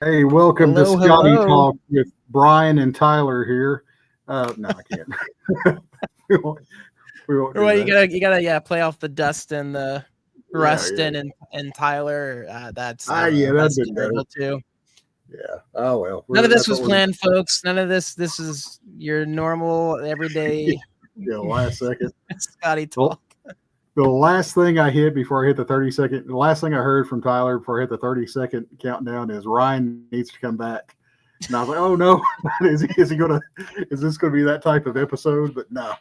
Hey, welcome Hello, to Skottie hello. Talk with Brian and Tyler here. No, I can't. we won't do Well, that. you gotta play off the Dustin, the Yeah, Rustin, and Tyler. That's I don't yeah, know. that'd That's been better. terrible too. Yeah. Oh well. None of this That's was what we're planned, folks. None of this. This is your normal, everyday last second. Scotty Well, talk. the last thing I hit before I hit the 30-second, the last thing I heard from Tyler before I hit the 30-second countdown is Ryan needs to come back. And I was like, oh no, is this gonna be that type of episode? But no,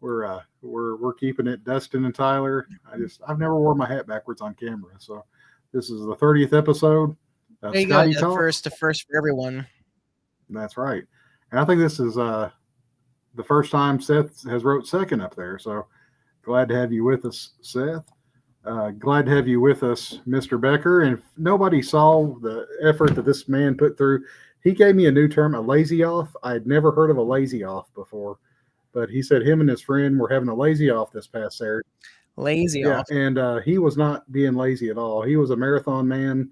we're keeping it Dustin and Tyler. I've never worn my hat backwards on camera, so this is the 30th episode of There you go. Skottie Talk. The first for everyone. That's right, and I think this is the first time Seth has wrote second up there. So glad to have you with us, Seth. Glad to have you with us, Mr. Becker. And if nobody saw the effort that this man put through, he gave me a new term, a lazy off. I had never heard of a lazy off before, but he said him and his friend were having a lazy off this past Saturday. Lazy off. And he was not being lazy at all. He was a marathon man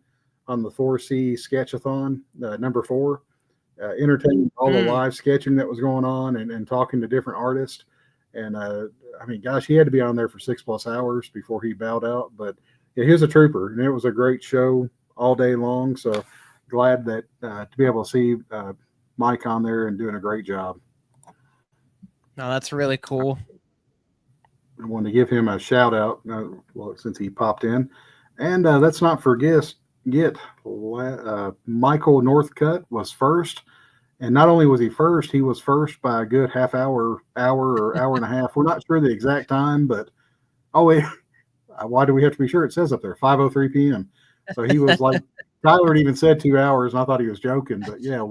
on the 4C Sketchathon, number 4, entertaining all the live sketching that was going on and talking to different artists. And I mean, gosh, he had to be on there for 6+ hours before he bowed out. But yeah, he was a trooper, and it was a great show all day long. So glad that to be able to see Mike on there and doing a great job. No, that's really cool. I wanted to give him a shout out, since he popped in. And let's not forget, Michael Northcutt was first. And not only was he first, he was first by a good half hour or hour and a half. We're not sure the exact time, but why do we have to be sure? It says up there 5:03 p.m. So he was like, Tyler had even said 2 hours, and I thought he was joking, but yeah,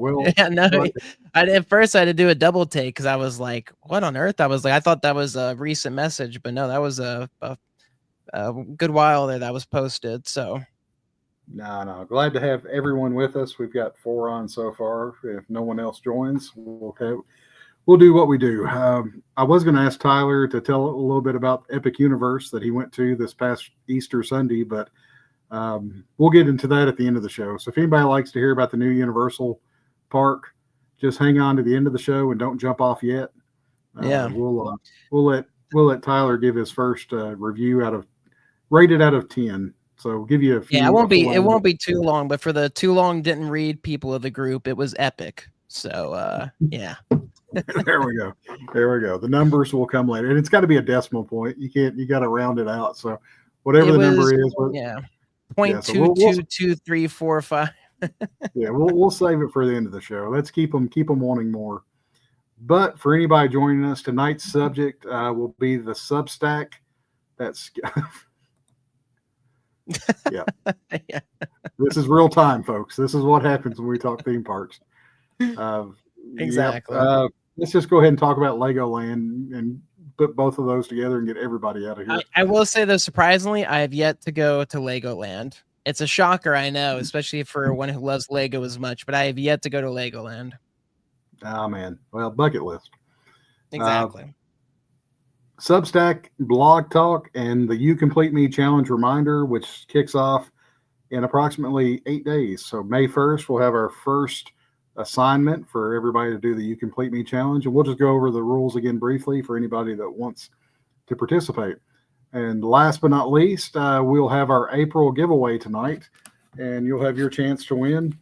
at first I had to do a double take because I was like, what on earth? I was like, I thought that was a recent message, but no, that was a good while there that was posted. So no, glad to have everyone with us. We've got 4 on so far. If no one else joins, we'll do what we do. I was going to ask Tyler to tell a little bit about Epic Universe that he went to this past Easter Sunday, but we'll get into that at the end of the show. So if anybody likes to hear about the new Universal Park, just hang on to the end of the show and don't jump off yet. We'll let Tyler give his first review rated out of 10. So give you a few. Yeah, it won't be too long, but for the too long didn't read people of the group, it was epic. So yeah. There we go. The numbers will come later. And it's got to be a decimal point. You got to round it out. So whatever the number is. Yeah. 0.222345. Yeah, we'll save it for the end of the show. Let's keep them wanting more. But for anybody joining us, tonight's subject will be the Substack. That's yeah. This is real time, folks. This is what happens when we talk theme parks. Exactly. Let's just go ahead and talk about Legoland and put both of those together and get everybody out of here. I will say, though, surprisingly, I have yet to go to Legoland. It's a shocker, I know, especially for one who loves Lego as much, but I have yet to go to Legoland. Oh, man. Well, bucket list. Exactly. Substack, Blog Talk, and the You Complete Me Challenge reminder, which kicks off in approximately 8 days. So May 1st, we'll have our first assignment for everybody to do the You Complete Me Challenge. And we'll just go over the rules again briefly for anybody that wants to participate. And last but not least, we'll have our April giveaway tonight, and you'll have your chance to win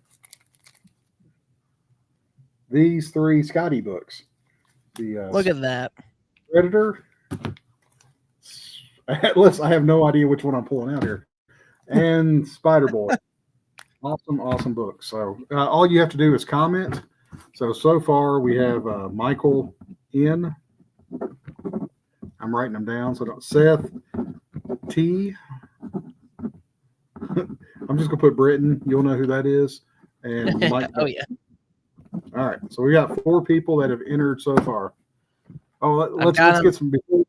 these 3 Skottie books. Look at that. Predator. I have no idea which one I'm pulling out here. And Spider Boy. Awesome book. So all you have to do is comment. So far we have Michael N. I'm writing them down. So Seth T. I'm just gonna put Britain. You'll know who that is. And Mike. Oh yeah. All right. So we got 4 people that have entered so far. Oh, let's get some before.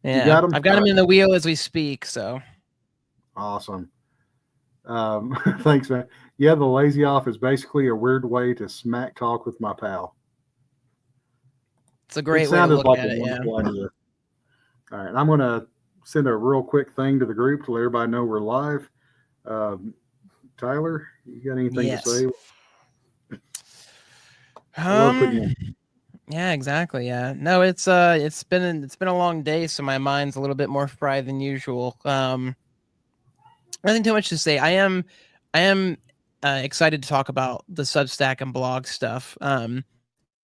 Yeah, got I've got them in the wheel as we speak. So awesome. Thanks, man. Yeah, the lazy off is basically a weird way to smack talk with my pal. It's a great way to look at it. Yeah. Idea. All right, I'm going to send a real quick thing to the group to let everybody know we're live. Tyler, you got anything Yes. to say? I love putting you in. Yeah, exactly. Yeah. No, it's been a long day, so my mind's a little bit more fried than usual. Nothing too much to say. I am excited to talk about the Substack and blog stuff.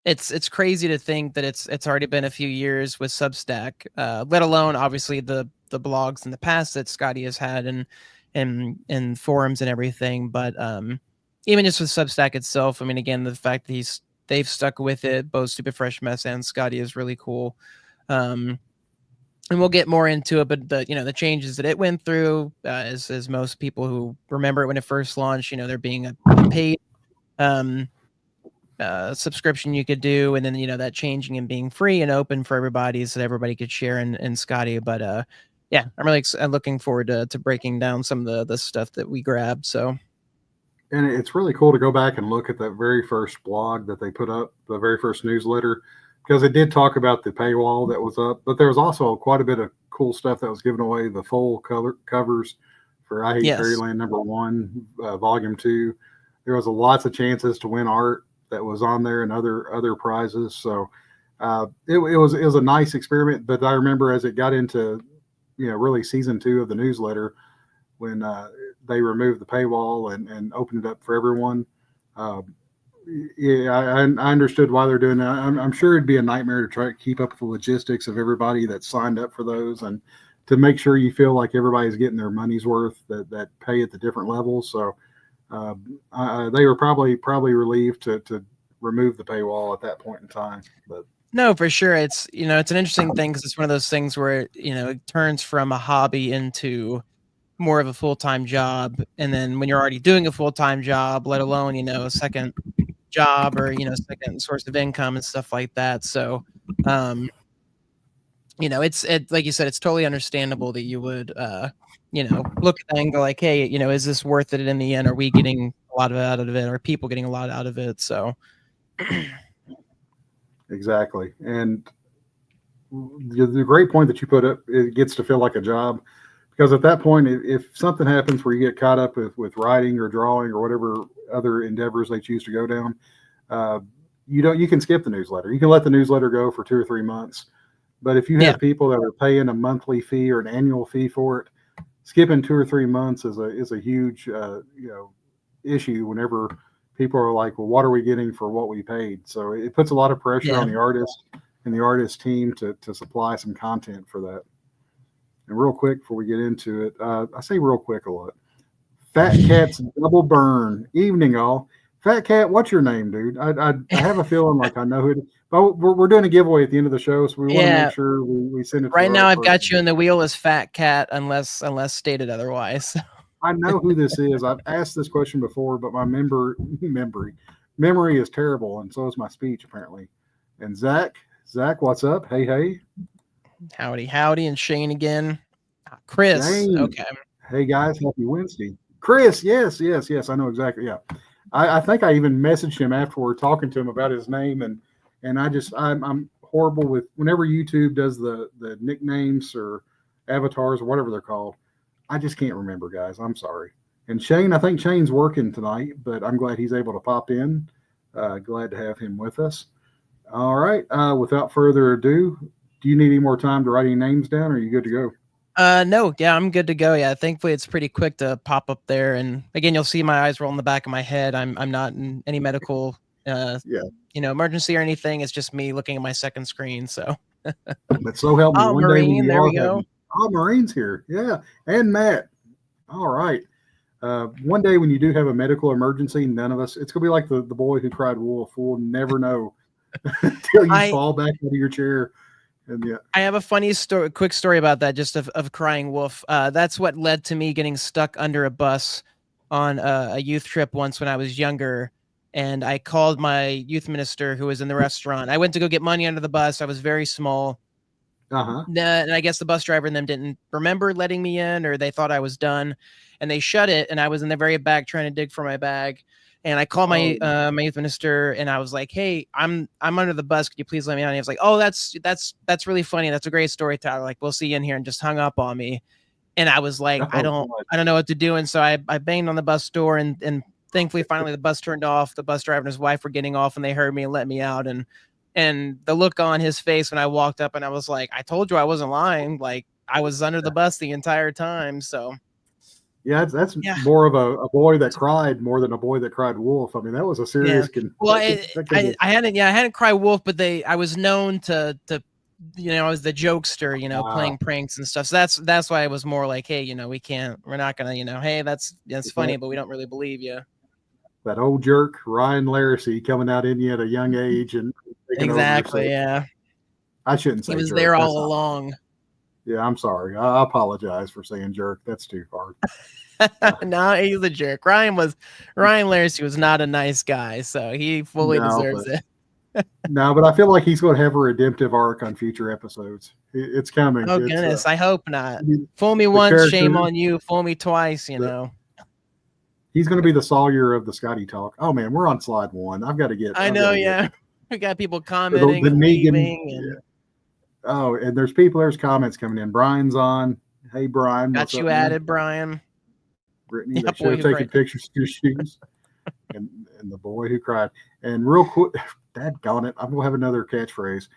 It's crazy to think that it's already been a few years with Substack, let alone obviously the blogs in the past that Skottie has had and forums and everything. But even just with Substack itself, I mean, again, the fact that they've stuck with it, both Stupid Fresh Mess and Skottie, is really cool. And we'll get more into it, but the changes that it went through, as most people who remember it when it first launched, there being a paid subscription you could do, and then that changing and being free and open for everybody so that everybody could share in Skottie. But yeah, I'm really looking forward to breaking down some of the stuff that we grabbed. So, and it's really cool to go back and look at that very first blog that they put up, the very first newsletter, because it did talk about the paywall that was up, but there was also quite a bit of cool stuff that was given away, the full covers for I Hate yes. Fairyland #1, Volume 2. There was lots of chances to win art that was on there and other prizes. So it was a nice experiment. But I remember as it got into really season 2 of the newsletter, when they removed the paywall and opened it up for everyone. Yeah, I understood why they're doing that. I'm sure it'd be a nightmare to try to keep up with the logistics of everybody that signed up for those, and to make sure you feel like everybody's getting their money's worth that pay at the different levels. So they were probably relieved to remove the paywall at that point in time. But no, for sure, it's it's an interesting thing because it's one of those things where it turns from a hobby into more of a full-time job, and then when you're already doing a full-time job, let alone a second job or second source of income and stuff like that. So it's like you said, it's totally understandable that you would look at that and go like, hey, is this worth it in the end? Are we getting a lot out of it? Are people getting a lot out of it? So exactly. And the great point that you put up, it gets to feel like a job, because at that point, if something happens where you get caught up with writing or drawing or whatever other endeavors they choose to go down, you can skip the newsletter. You can let the newsletter go for 2 or 3 months. But if you have people that are paying a monthly fee or an annual fee for it, skipping 2 or 3 months is a huge issue. Whenever people are like, well, what are we getting for what we paid? So it puts a lot of pressure on the artist and the artist team to supply some content for that. And real quick before we get into it, I say real quick a lot. Fat Cat's Double Burn. Evening, all. Fat Cat, what's your name, dude? I have a feeling like I know who it is. But we're doing a giveaway at the end of the show, so we want to make sure we send it to right now. I've person. got you in the wheel as Fat Cat, unless stated otherwise. I know who this is. I've asked this question before, but my memory is terrible, and so is my speech apparently. And Zach, what's up? Hey. Howdy, and Shane again. Chris, Shane. okay. Hey guys, happy Wednesday. Chris, yes, I know exactly. Yeah, I think I even messaged him afterward, talking to him about his name, and I'm horrible with whenever YouTube does the nicknames or avatars or whatever they're called. I just can't remember, guys. I'm sorry. And Shane, I think Shane's working tonight, but I'm glad he's able to pop in. Glad to have him with us. All right. Without further ado, do you need any more time to write any names down, or are you good to go? No, yeah, I'm good to go. Yeah, thankfully it's pretty quick to pop up there, and again, you'll see my eyes roll in the back of my head. I'm not in any medical, emergency or anything. It's just me looking at my second screen. So, but so help me. Oh, One Marine, day when you there are we go. Marine's here, yeah, and Matt. All right. One day when you do have a medical emergency, none of us. It's gonna be like the boy who cried wolf. We'll never know until you fall back into your chair. And yeah, I have a quick story about that, just of crying wolf. That's what led to me getting stuck under a bus on a youth trip once when I was younger. And I called my youth minister who was in the restaurant. I went to go get money under the bus. I was very small. And I guess the bus driver and them didn't remember letting me in, or they thought I was done, and they shut it. And I was in the very back trying to dig for my bag. And I called my my youth minister, and I was like, "Hey, I'm under the bus. Could you please let me on?" And he was like, "Oh, that's really funny. That's a great story, Tyler. Like, we'll see you in here," and just hung up on me. And I was like, I don't know what to do. And so I banged on the bus door, and thankfully finally the bus turned off. The bus driver and his wife were getting off, and they heard me and let me out. And the look on his face when I walked up, and I was like, I told you I wasn't lying. Like, I was under the bus the entire time. So yeah, that's more of a boy that cried more than a boy that cried wolf. I mean, that was a serious. Well, I hadn't cried wolf, but I was known to as the jokester, playing pranks and stuff. So that's why it was more like, hey, we're not gonna, hey, that's funny, but we don't really believe you. That old jerk Ryan Larisey coming out in you at a young age and exactly, yeah. I shouldn't say he was jerk. There all along. Yeah, I'm sorry. I apologize for saying jerk. That's too hard. No, he's a jerk. Ryan Larisey was not a nice guy, so he fully deserves it. No, but I feel like he's going to have a redemptive arc on future episodes. It's coming. Oh, goodness. I hope not. Fool me once, shame on you. Fool me twice, know. He's going to be the Sawyer of the Skottie talk. Oh, man, we're on slide 1. I've got to get. I know, yeah. We got people commenting and leaving. And... Oh, and there's comments coming in. Brian's on. Hey, Brian. Got you added, Brian. Brittany, they should have taken pictures of your shoes. and the boy who cried. And real quick, daggone it, I'm going to have another catchphrase.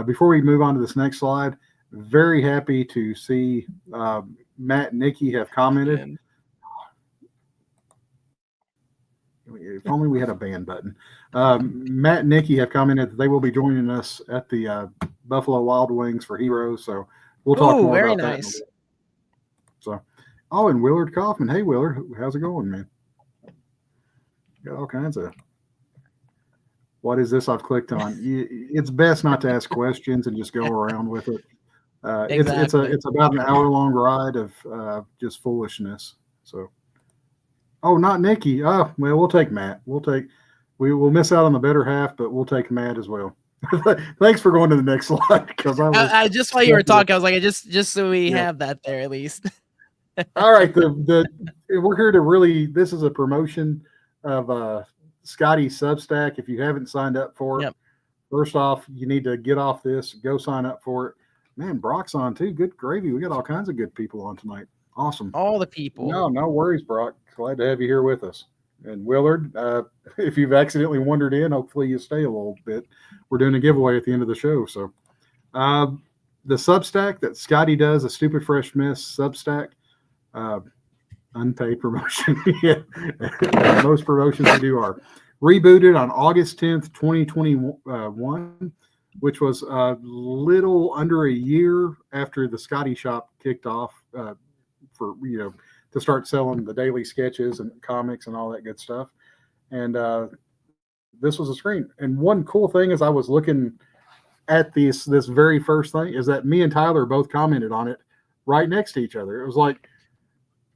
Before we move on to this next slide, very happy to see Matt and Nikki have commented. If only we had a ban button. Matt and Nikki have commented that they will be joining us at the Buffalo Wild Wings for Heroes. So we'll talk more about that. So, and Willard Kaufman. Hey, Willard, how's it going, man? Got all kinds of. What is this I've clicked on? It's best not to ask questions and just go around with it. Exactly. It's about an hour-long ride of just foolishness. So, not Nikki. Oh, well, we'll take Matt. We will miss out on the better half, but we'll take Matt as well. Thanks for going to the next slide, because I just while you were talking, I was like, just so we have that there at least. All right, we're here to really. This is a promotion of Skottie Substack. If you haven't signed up for it, first off, you need to get off this. Go sign up for it. Man, Brock's on too. Good gravy. We got all kinds of good people on tonight. Awesome. All the people. No worries, Brock. Glad to have you here with us. And Willard, if you've accidentally wandered in, hopefully you stay a little bit. We're doing a giveaway at the end of the show. So the Substack that Skottie does, a Stupid Fresh Miss Substack, unpaid promotion. Most promotions we do are rebooted on August 10th, 2021, which was a little under a year after the Skottie Shop kicked off for, to start selling the daily sketches and comics and all that good stuff. And this was a screen. And one cool thing is I was looking at this very first thing is that me and Tyler both commented on it right next to each other. It was like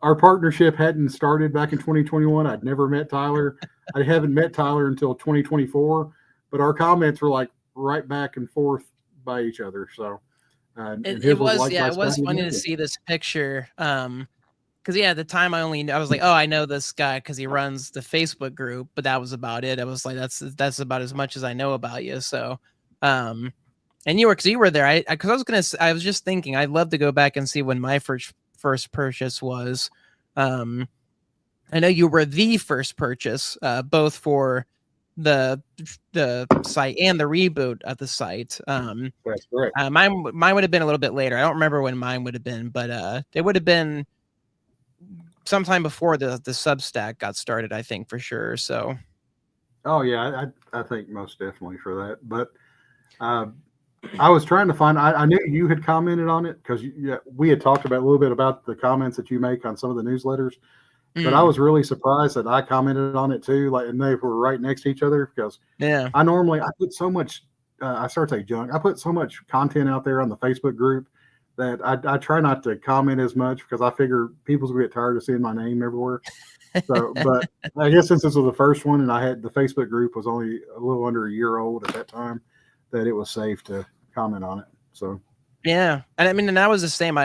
our partnership hadn't started back in 2021. I'd never met Tyler. I haven't met Tyler until 2024, but our comments were like right back and forth by each other. So it was funny to see this picture. Because at the time I was like, oh, I know this guy because he runs the Facebook group, but that was about it. I was like, that's about as much as I know about you. So, and you were there. I was just thinking, I'd love to go back and see when my first purchase was. I know you were the first purchase, both for the site and the reboot of the site. That's correct. Mine would have been a little bit later. I don't remember when mine would have been, but it would have been sometime before the Substack got started, I think, for sure. So, oh yeah, I think most definitely for that. But I was trying to find. I knew you had commented on it because we had talked about a little bit about the comments that you make on some of the newsletters. But I was really surprised that I commented on it too, and they were right next to each other because I put so much. I start to say junk. I put so much content out there on the Facebook group that I try not to comment as much because I figure people's gonna get tired of seeing my name everywhere. So, but I guess since this was the first one and I had the Facebook group was only a little under a year old at that time, that it was safe to comment on it. So yeah, and I mean, and I was the same.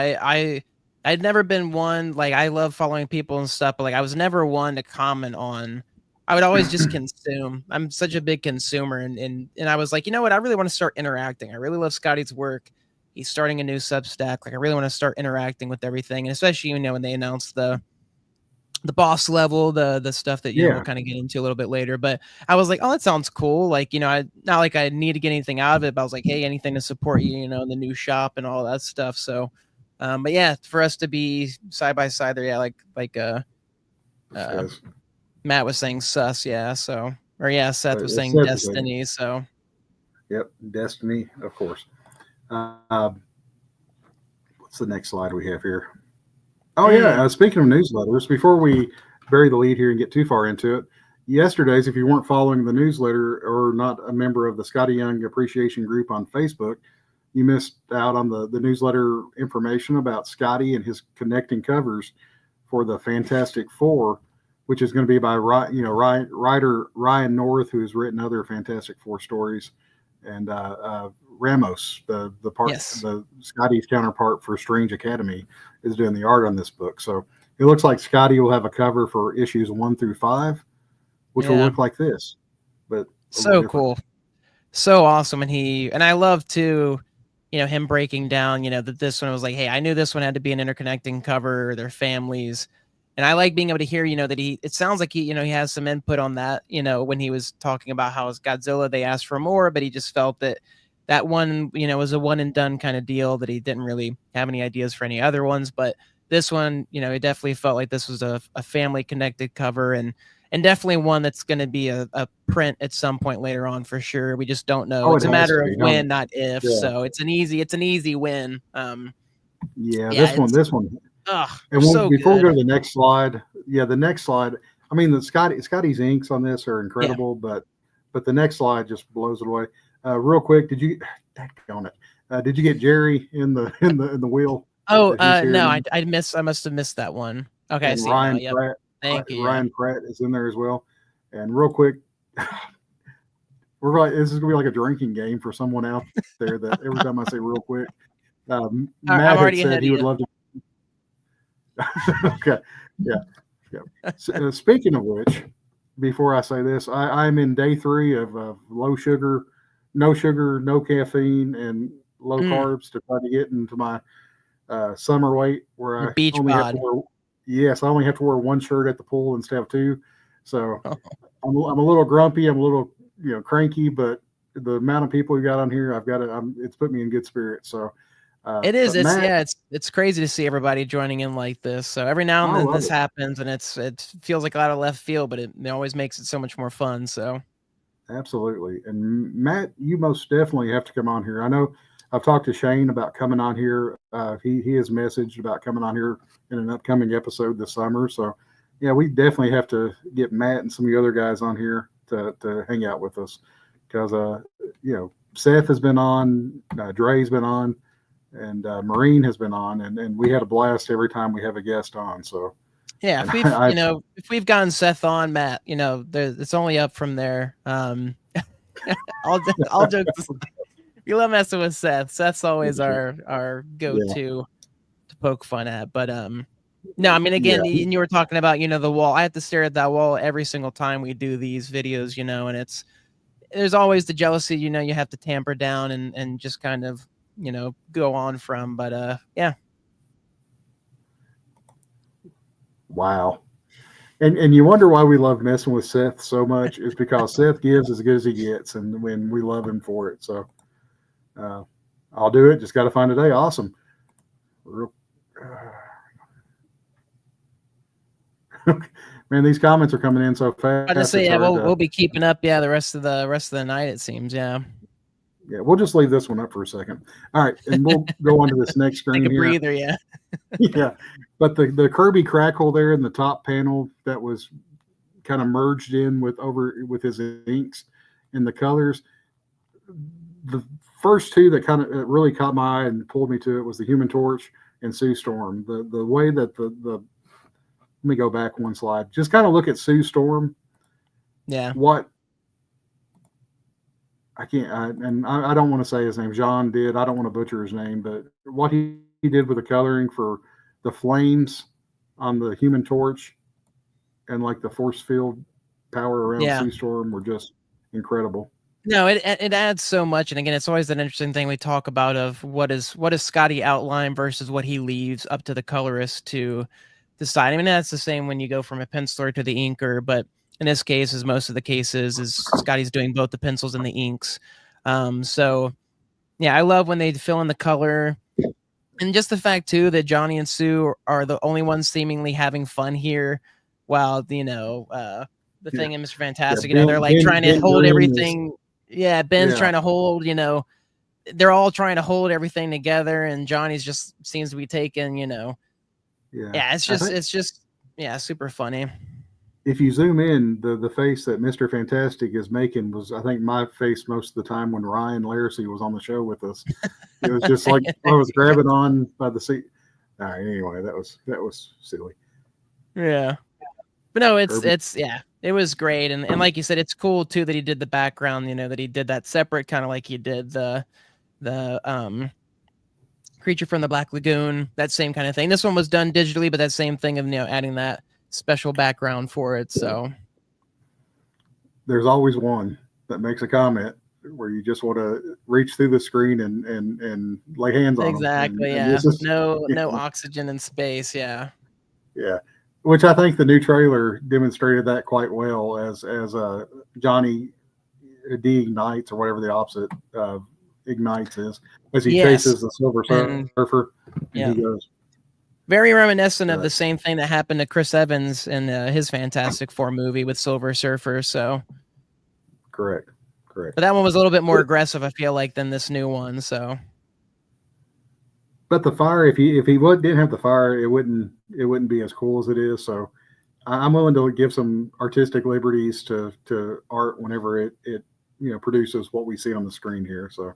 I'd never been one, like, I love following people and stuff, but like I was never one to comment on. I would always just consume. I'm such a big consumer, and I was like, you know what? I really want to start interacting. I really love Skottie's work. he's starting a new Substack. Like I really want to start interacting with everything, and especially when they announced the boss level, the stuff that we'll Yeah. kind of get into a little bit later. But I was like, oh, that sounds cool. Like I not like I need to get anything out of it, but I was like, hey, anything to support you, in the new shop and all that stuff. So, but yeah, for us to be side by side there, yeah, uh, Yes. Matt was saying sus, yeah. So or yeah, Seth was It's saying said the same. Destiny. So Yep. Destiny, of course. What's the next slide we have here? Oh yeah. Speaking of newsletters, before we bury the lead here and get too far into it, yesterday's, if you weren't following the newsletter or not a member of the Skottie Young Appreciation Group on Facebook, you missed out on the newsletter information about Skottie and his connecting covers for the Fantastic Four, which is going to be by writer Ryan North, who has written other Fantastic Four stories, and Ramos, the yes, Skottie's counterpart for Strange Academy, is doing the art on this book. So it looks like Skottie will have a cover for issues 1 through 5, which will yeah, look like this, but a little so different. cool, so awesome. And I love to, him breaking down, that this one was like, hey, I knew this one had to be an interconnecting cover, their families. And I like being able to hear, that it sounds like he has some input on that, when he was talking about how it's Godzilla, they asked for more, but he just felt that one, was a one and done kind of deal, that he didn't really have any ideas for any other ones. But this one, it definitely felt like this was a family connected cover, and definitely one that's going to be a print at some point later on for sure. We just don't know. Oh, It's it a has matter to of be. when, not if. Yeah, So it's an easy win. yeah. Yeah, This it's one. And so before we good. go to the next slide, yeah, the next slide. I mean, the Skottie's inks on this are Yeah. incredible, but the next slide just blows it away. Real quick, did you? On it. Did you get Jerry in the in the wheel Oh, that he's here no, now? I must have missed that one. Okay, I And see it now. Ryan Yep. Pratt, Thank you. Yeah. Ryan Pratt is in there as well. And real quick, this is gonna be like a drinking game for someone out there. That every time I say real quick, I'm Matt had already said ahead of he would you. love to. Okay, yeah, yeah. Speaking of which, before I say this, I'm in day 3 of low sugar, no caffeine, and low carbs to try to get into my summer weight Your where I beach only have to bod. wear. Yes, I only have to wear one shirt at the pool instead of 2. So I'm a little grumpy. I'm a little cranky, but the amount of people we got on here, it's put me in good spirits. So, It is. but Matt, It's crazy to see everybody joining in like this. So every now and I then love this it. happens, and it feels like a lot of left field, but it always makes it so much more fun. So Absolutely. And Matt, you most definitely have to come on here. I know I've talked to Shane about coming on here. He has messaged about coming on here in an upcoming episode this summer. So, yeah, we definitely have to get Matt and some of the other guys on here to hang out with us because, Seth has been on, Dre's been on, and Marine has been on, and we had a blast every time we have a guest on. So, yeah, and if if we've gotten Seth on, Matt, it's only up from there. All jokes aside, we love messing with Seth. Seth's always our go yeah, to poke fun at. But no, I mean, again, yeah. and you were talking about the wall. I have to stare at that wall every single time we do these videos, and there's always the jealousy, you have to tamper down and just kind of go on from. But yeah. Wow. And you wonder why we love messing with Seth so much is because Seth gives as good as he gets, and when we love him for it. So uh, I'll do it. Just got to find a day. Awesome. Real, man, these comments are coming in so I just fast. say, It's yeah, hard we'll to. be keeping up, yeah, the rest of the night, it seems. Yeah. Yeah, we'll just leave this one up for a second. All right, and we'll go on to this next Take screen a here. breather, yeah. Yeah, but the Kirby crackle there in the top panel that was kind of merged in with his inks and the colors. The first 2 that kind of really caught my eye and pulled me to it was the Human Torch and Sue Storm. The way that the let me go back one slide. Just kind of look at Sue Storm. Yeah. What I can't, I don't want to say his name. John did. I don't want to butcher his name, but what he did with the coloring for the flames on the Human Torch and like the force field power around Yeah. Sue Storm were just incredible. No, it adds so much, and again, it's always an interesting thing we talk about of what is Skottie outline versus what he leaves up to the colorist to decide. I mean, that's the same when you go from a penciler to the inker, but in this case, as most of the cases, is Scottie's doing both the pencils and the inks. So yeah, I love when they fill in the color, and just the fact too that Johnny and Sue are the only ones seemingly having fun here, while the Yeah, thing in Mr. yeah. Fantastic, they're like trying to Ben hold Grimm is everything. Yeah, Ben's yeah, trying to hold, they're all trying to hold everything together, and Johnny's just seems to be taking, yeah. yeah, I think it's just, yeah, super funny. if you zoom in, the face that Mr. Fantastic is making was, I think, my face most of the time when Ryan Larsey was on the show with us. It was just like I was grabbing on by the seat. All right, anyway, that was silly. Yeah. But no, Kirby. yeah, it was great. And like you said, it's cool too that he did the background, that he did that separate, kind of like he did the Creature from the Black Lagoon, that same kind of thing. This one was done digitally, but that same thing of, adding that special background for it. So There's always one that makes a comment where you just want to reach through the screen and lay hands on them. exactly, And yeah. this is, No oxygen in space, yeah. yeah, which I think the new trailer demonstrated that quite well as Johnny de-ignites or whatever the opposite of ignites is as he Yes. chases the Silver And Surfer and yeah. he goes Very reminiscent of the same thing that happened to Chris Evans in his Fantastic Four movie with Silver Surfer. So, correct. but that one was a little bit more aggressive, I feel like, than this new one. So, But the fire, if he didn't have the fire, it wouldn't be as cool as it is. So I'm willing to give some artistic liberties to art whenever it produces what we see on the screen here. So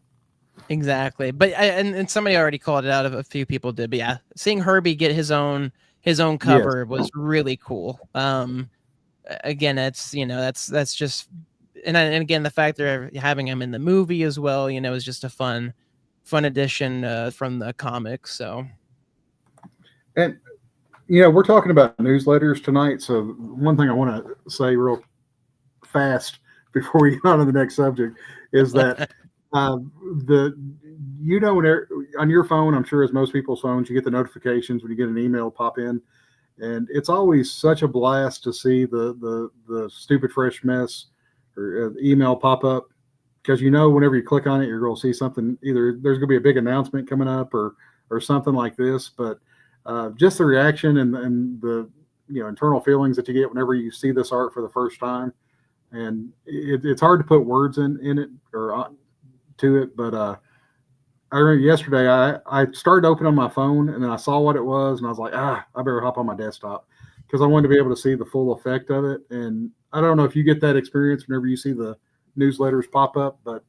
exactly. But and somebody already called it out. A few people did. But yeah, seeing Herbie get his own yes, cover was really cool. Again, that's just, and again, the fact they're having him in the movie as well, is just a fun addition from the comics. So and we're talking about newsletters tonight. So one thing I want to say real fast before we get on to the next subject is that uh, the when on your phone, I'm sure as most people's phones, you get the notifications when you get an email pop in, and it's always such a blast to see the stupid fresh mess or email pop up because whenever you click on it, you're going to see something. Either there's going to be a big announcement coming up or something like this, but just the reaction and the internal feelings that you get whenever you see this art for the first time, and it's hard to put words in it or to it, but I remember yesterday I started opening on my phone and then I saw what it was and I was like, I better hop on my desktop because I wanted to be able to see the full effect of it. And I don't know if you get that experience whenever you see the newsletters pop up, but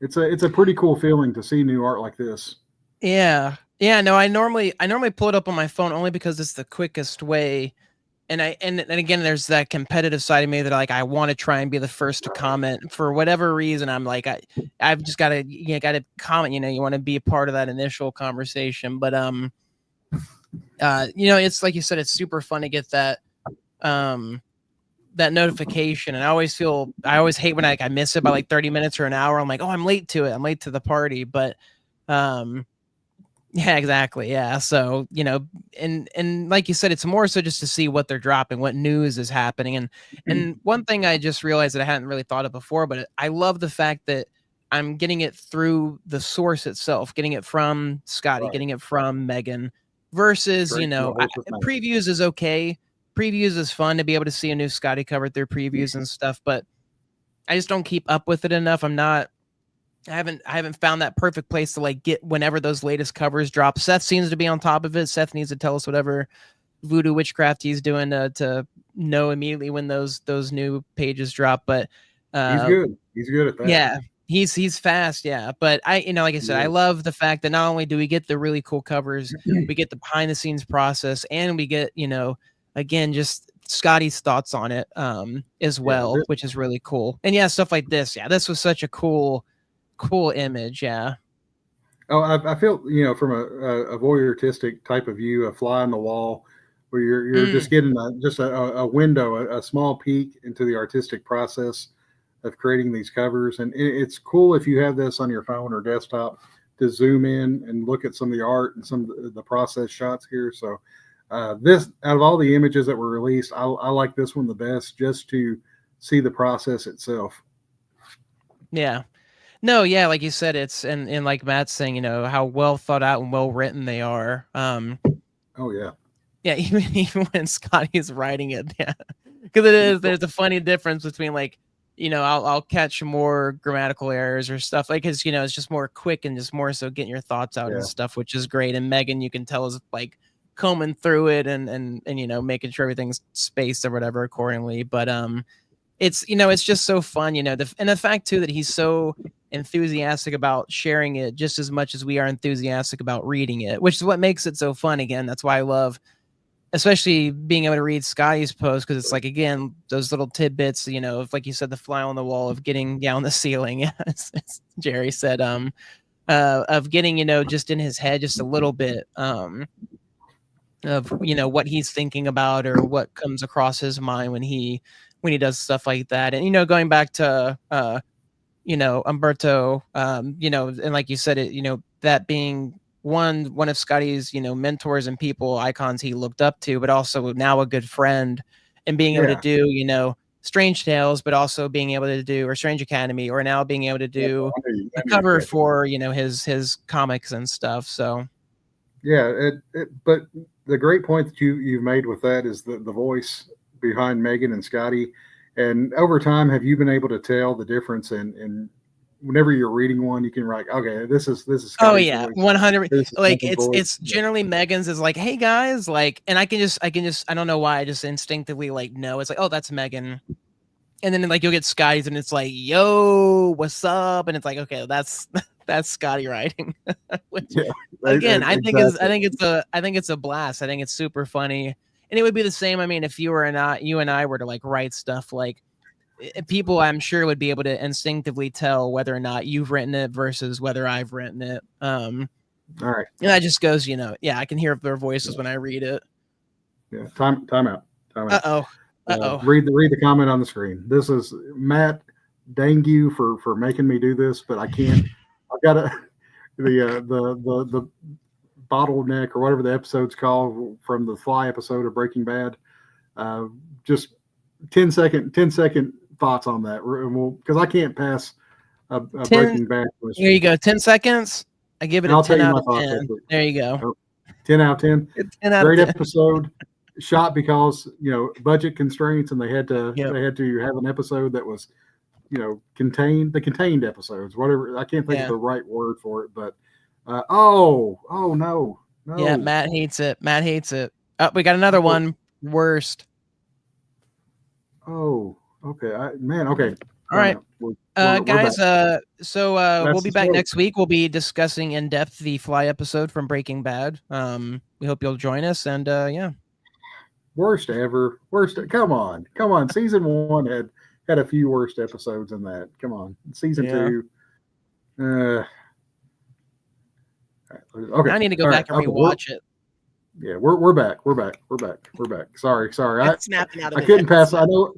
it's a pretty cool feeling to see new art like this. yeah, yeah. No, I normally pull it up on my phone only because it's the quickest way. And again, there's that competitive side of me that I want to try and be the first to comment for whatever reason. I'm like, I've just got to, comment, you want to be a part of that initial conversation. But, it's like you said, it's super fun to get that notification. And I always hate when I miss it by like 30 minutes or an hour. I'm like, oh, I'm late to it. I'm late to the party. But, yeah, exactly. Yeah. So, and like you said, it's more so just to see what they're dropping, what news is happening. And one thing I just realized that I hadn't really thought of before, but I love the fact that I'm getting it through the source itself, getting it from Skottie, Right. getting it from Megan versus, Straight to the horse's mouth. previews is okay. Previews is fun to be able to see a new Skottie cover through previews and stuff, but I just don't keep up with it enough. I haven't found that perfect place to like get whenever those latest covers drop. Seth seems to be on top of it. Seth needs to tell us whatever voodoo witchcraft he's doing to know immediately when those new pages drop. But He's good. He's good at that. yeah, he's fast. Yeah, but like I said, I love the fact that not only do we get the really cool covers, we get the behind the scenes process, and we get again just Skottie's thoughts on it as well, which is really cool. And yeah, stuff like this. Yeah, this was such a cool image. Yeah. Oh, I feel from a voyeuristic type of view, a fly on the wall, where you're just getting just a window, a small peek into the artistic process creating these covers. And it's cool if you have this on your phone or desktop to zoom in and look at some of the art and some of the process shots here. So this, out of all the images that were released, I like this one the best, just to see the process itself. Yeah. No, yeah, like you said, it's and like Matt's saying, how well thought out and well written they are. Oh yeah. Yeah, even when Skottie's writing it, yeah, because there's a funny difference between like, I'll catch more grammatical errors or stuff like, because it's just more quick and just more so getting your thoughts out and stuff, which is great. And Megan, you can tell, is like combing through it and making sure everything's spaced or whatever accordingly. But it's it's just so fun, and the fact too that he's so enthusiastic about sharing it just as much as we are enthusiastic about reading it, which is what makes it so fun. Again, that's why I love, especially being able to read Skottie's post, because it's like, again, those little tidbits, of, like you said, the fly on the wall of getting down the ceiling, as Jerry said, of getting, just in his head just a little bit, of what he's thinking about or what comes across his mind when he does stuff like that. And going back to Umberto, and like you said, it, that being one of Skottie's, mentors and people, icons he looked up to, but also now a good friend, and being able to do, Strange Tales, but also being able to do, or Strange Academy, or now being able to do the cover for, his comics and stuff. So yeah, but the great point that you've made with that is the voice behind Megan and Skottie. And over time, have you been able to tell the difference in whenever you're reading one, you can write, okay, this is Skottie's oh yeah, voice. 100. Like Megan's it's generally Megan's is like, hey guys, like, and I can just I don't know why, I just instinctively like know it's like, oh, that's Megan. And then like you'll get Skottie's and it's like, yo, what's up? And it's like, okay, that's Skottie writing. Which, Yeah, again, I think exactly. it's a blast. I think it's super funny. And it would be the same. I mean, if you and I were to like write stuff, like people I'm sure would be able to instinctively tell whether or not you've written it versus whether I've written it. All right. And that just goes, I can hear their voices when I read it. Yeah. Time out. Read the comment on the screen. This is Matt. Dang you for making me do this, but I can't. I've got the bottleneck or whatever the episode's called from the Fly episode of Breaking Bad. Just 10 second thoughts on that, because I can't pass a Breaking Bad. Here you go. 10 seconds. I give it a 10 out of 10. There you go. 10 out of 10. 10 out Great of 10. episode. Shot because budget constraints, and they had to have an episode that was contained episodes, whatever. I can't think of the right word for it, but no. Yeah, Matt hates it. Oh, we got another one. Worst. Oh, okay. Okay. All right. Guys, so we'll be back next week. We'll be discussing in depth the Fly episode from Breaking Bad. We hope you'll join us, and yeah. Worst ever. Come on. Season 1 had a few worst episodes in that. Come on. Season 2. Okay. I need to go back and rewatch it. Yeah, we're back. Sorry. Snapping out of I couldn't pass. I know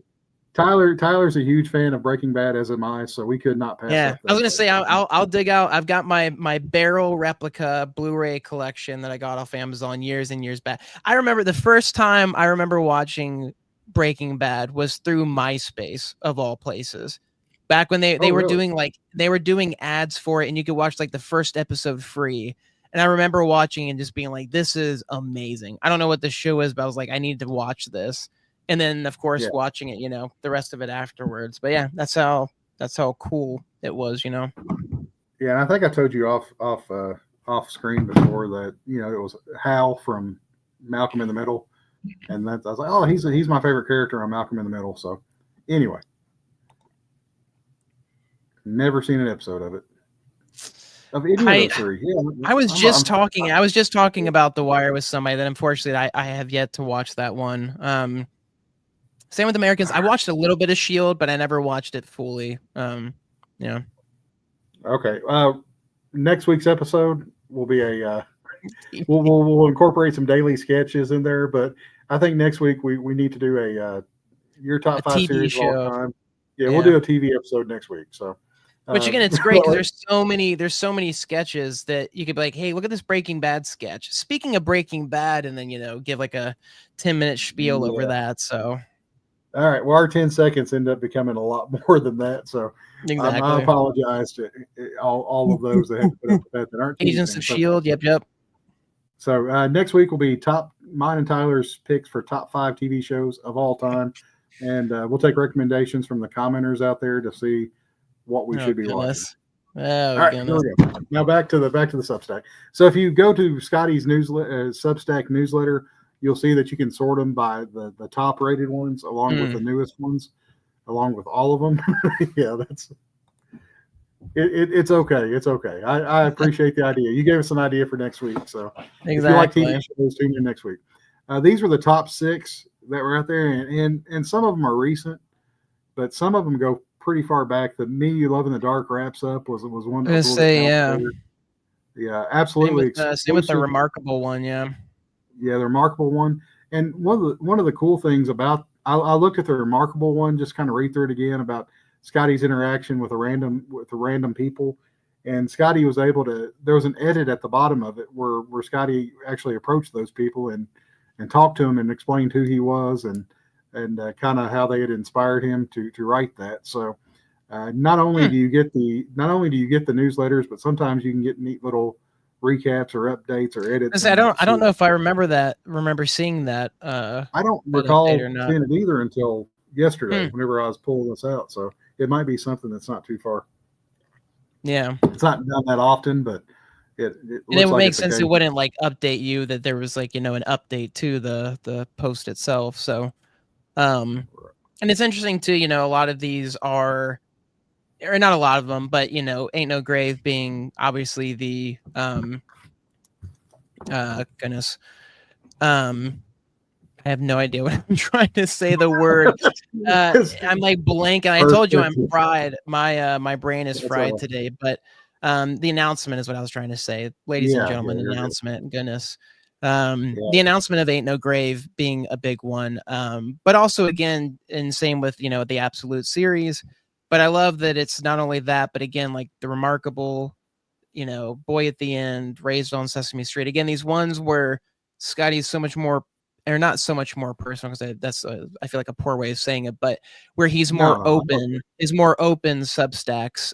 Tyler's a huge fan of Breaking Bad, as am I, so we could not pass. Yeah, I was gonna say I'll dig out. I've got my barrel replica Blu-ray collection that I got off Amazon years and years back. I remember the first time I remember watching Breaking Bad was through MySpace, of all places. Back when they were really? doing ads for it, and you could watch like the first episode free. And I remember watching and just being like, this is amazing. I don't know what the show is, but I was like, I need to watch this. And then, of course, watching it, the rest of it afterwards. But yeah, that's how cool it was, Yeah, and I think I told you off screen before that, it was Hal from Malcolm in the Middle. And I was like, oh, he's my favorite character on Malcolm in the Middle. So anyway, never seen an episode of it. Of any of those three. Yeah, I was just talking about The Wire with somebody that unfortunately I have yet to watch that one. Same with Americans. I watched a little bit of S.H.I.E.L.D., but I never watched it fully. Yeah. Okay. Next week's episode will be a we'll incorporate some daily sketches in there, but I think next week we need to do a your top 5 TV series show. of all time. Yeah, we'll do a TV episode next week. So, which again, it's great because there's so many sketches that you could be like, hey, look at this Breaking Bad sketch. Speaking of Breaking Bad, and then give like a 10-minute spiel over that. So, all right, well, our 10 seconds end up becoming a lot more than that. So, exactly. I apologize to all of those that had to put up with that aren't Agents of S.H.I.E.L.D. Yep. So next week will be mine and Tyler's picks for top 5 TV shows of all time, and we'll take recommendations from the commenters out there to see what we should be watching. All right, here we go. Now back to the Substack. So if you go to Skottie's Substack newsletter, you'll see that you can sort them by the top rated ones along with the newest ones, along with all of them. Yeah, that's. It's okay. It's okay. I appreciate the idea. You gave us an idea for next week. So if you like TV shows, tune in next week. These were the top 6 that were out there, and some of them are recent, but some of them go pretty far back. The Me You Love in the Dark wraps up was one. I was say yeah, absolutely. Same with the Remarkable one. Yeah, the Remarkable one. And one of the cool things about I looked at the Remarkable one, just kind of read through it again about Skottie's interaction with the random people, and Skottie was able to. There was an edit at the bottom of it where Skottie actually approached those people and talked to him and explained who he was and kind of how they had inspired him to write that. So not only do you get the newsletters, but sometimes you can get neat little recaps or updates or edits. I don't know if I remember seeing that. I don't recall seeing it either until yesterday whenever I was pulling this out. So it might be something that's not too far. Yeah, it's not done that often, but it would make sense. It wouldn't like update you that there was like an update to the post itself. So, and it's interesting too. A lot of these are, or not a lot of them, but Ain't No Grave being obviously the goodness. I have no idea what I'm trying to say. The word. I'm like blank, and I told you I'm fried. My brain is fried today. But the announcement is what I was trying to say, ladies and gentlemen. Announcement. Good. Goodness. The announcement of Ain't No Grave being a big one. But also again, and same with the Absolute series. But I love that it's not only that, but again, like the Remarkable, Boy at the End, Raised on Sesame Street. Again, these ones where Skottie's so much more. Or not so much more personal, because that's I feel like a poor way of saying it, but where he's more open, is more open Substacks,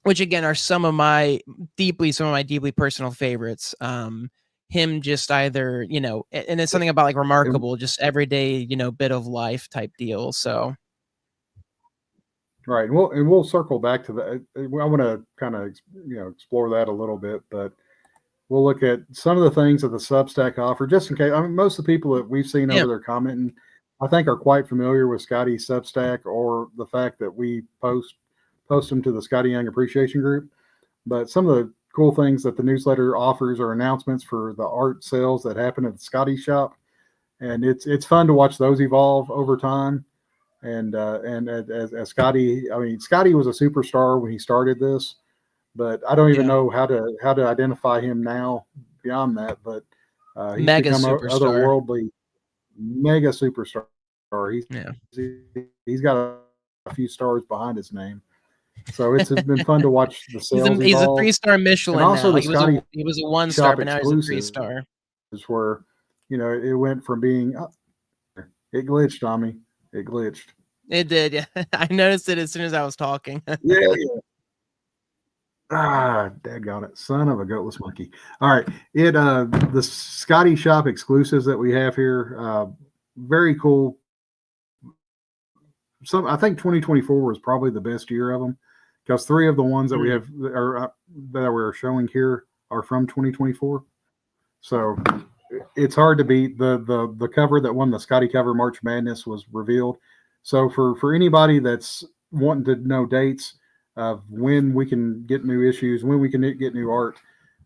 which again are some of my deeply personal favorites. Him just either and it's something about like Remarkable, just everyday bit of life type deal. So right, and we'll circle back to that. I want to kind of explore that a little bit, but. We'll look at some of the things that the Substack offer, just in case. I mean, most of the people that we've seen over there commenting, I think, are quite familiar with Skottie's Substack or the fact that we post them to the Skottie Young Appreciation Group. But some of the cool things that the newsletter offers are announcements for the art sales that happen at the Skottie shop, and it's fun to watch those evolve over time. And as Skottie, I mean, Skottie was a superstar when he started this. But I don't even know how to identify him now beyond that. But he's mega become otherworldly, mega superstar. He's got a few stars behind his name, so it's been fun to watch the sales. He's a 3-star Michelin. And also now. He was a 1-star, but now he's a 3-star. Is where it went from being it glitched, Tommy. It glitched. It did. Yeah, I noticed it as soon as I was talking. Yeah. Daggone it, son of a goatless monkey. All right, the Skottie shop exclusives that we have here, very cool. I think 2024 was probably the best year of them because 3 of the ones that we have that we're showing here are from 2024. So it's hard to beat. The cover that won the Skottie cover March Madness was revealed. So for anybody that's wanting to know dates of when we can get new issues, when we can get new art.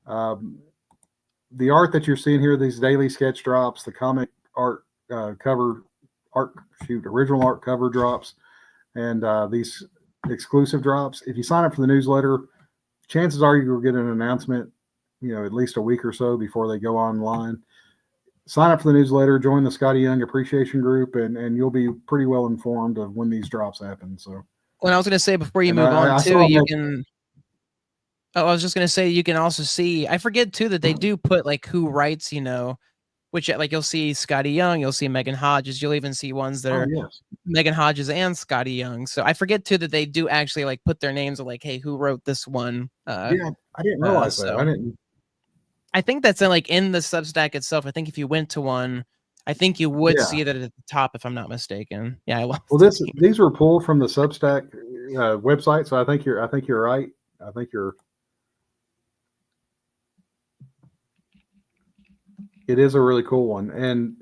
The art that you're seeing here, these daily sketch drops, the comic art original art cover drops, and these exclusive drops. If you sign up for the newsletter, chances are you'll get an announcement, at least a week or so before they go online. sign up for the newsletter, join the Skottie Young Appreciation Group, and you'll be pretty well informed of when these drops happen. So, Well, I was going to say before you and move on I too, saw you that. can. Oh, I was just going to say you can also see. I forget too that they do put like who writes. Which like you'll see Skottie Young, you'll see Megan Hodges, you'll even see ones that Oh are yes, Megan Hodges and Skottie Young. So I forget too that they do actually like put their names of like, hey, who wrote this one? yeah, I didn't realize that. I So didn't. I think that's in the Substack itself. I think if you went to one, I think you would Yeah. see that at the top, if I'm not mistaken. Yeah, I love Well, the name. these were pulled from the Substack website, so I think you're right. I think it is a really cool one, and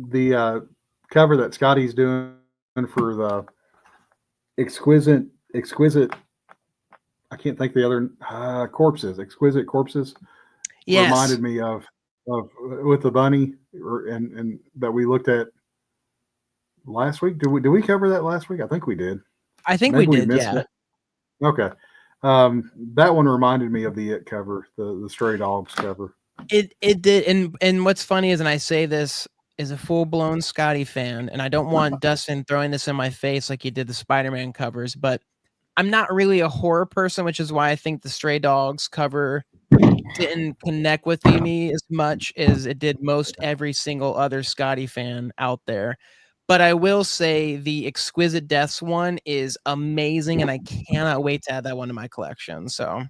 the cover that Skottie's doing for the exquisite. I can't think the other corpses. Exquisite corpses Yes, reminded me of with the bunny, and that we looked at last week. Did we cover that last week? I think we did. I think we Maybe we did. missed Yeah, it. Okay. That one reminded me of the It cover, the Stray Dogs cover. it did. And what's funny is, and I say this as a full blown Skottie fan, and I don't want Dustin throwing this in my face like he did the Spider-Man covers, but I'm not really a horror person, which is why I think the Stray Dogs cover didn't connect with me as much as it did most every single other Skottie fan out there. But I will say the Exquisite Deaths one is amazing, and I cannot wait to add that one to my collection. So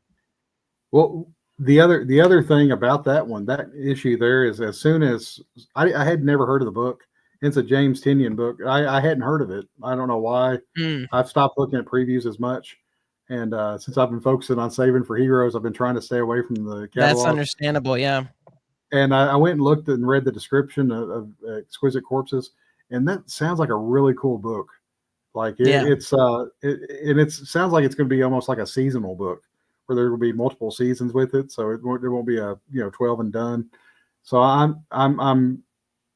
Well, the other thing about that one, that issue there is as soon as I had never heard of the book. It's a James Tinian book. I hadn't heard of it. I don't know why. mm, I've stopped looking at previews as much, and since I've been focusing on saving for heroes, I've been trying to stay away from the that's catalog. understandable. Yeah. And I went and looked and read the description of Exquisite Corpses, and that sounds like a really cool book. Like Yeah. and it sounds like it's going to be almost like a seasonal book where there will be multiple seasons with it. So there won't be a 12 and done. So I'm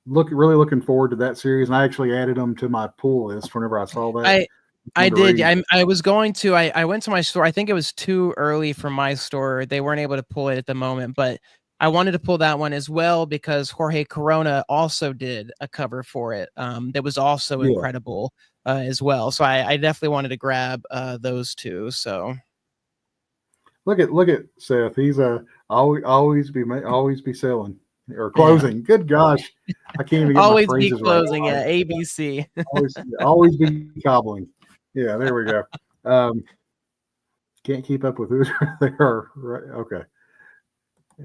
really looking forward to that series, and I actually added them to my pull list whenever I saw that. I To did. read. I was going to. I went to my store. I think it was too early for my store. They weren't able to pull it at the moment, but I wanted to pull that one as well because Jorge Corona also did a cover for it. That was also Yeah, incredible as well. So I definitely wanted to grab those two. So look at Seth. He's always be selling or yeah, closing. Good gosh, I can't even get my always be phrases right. closing. Yeah, ABC. Always be cobbling. Yeah, there we go. Can't keep up with who they are. Right. Okay.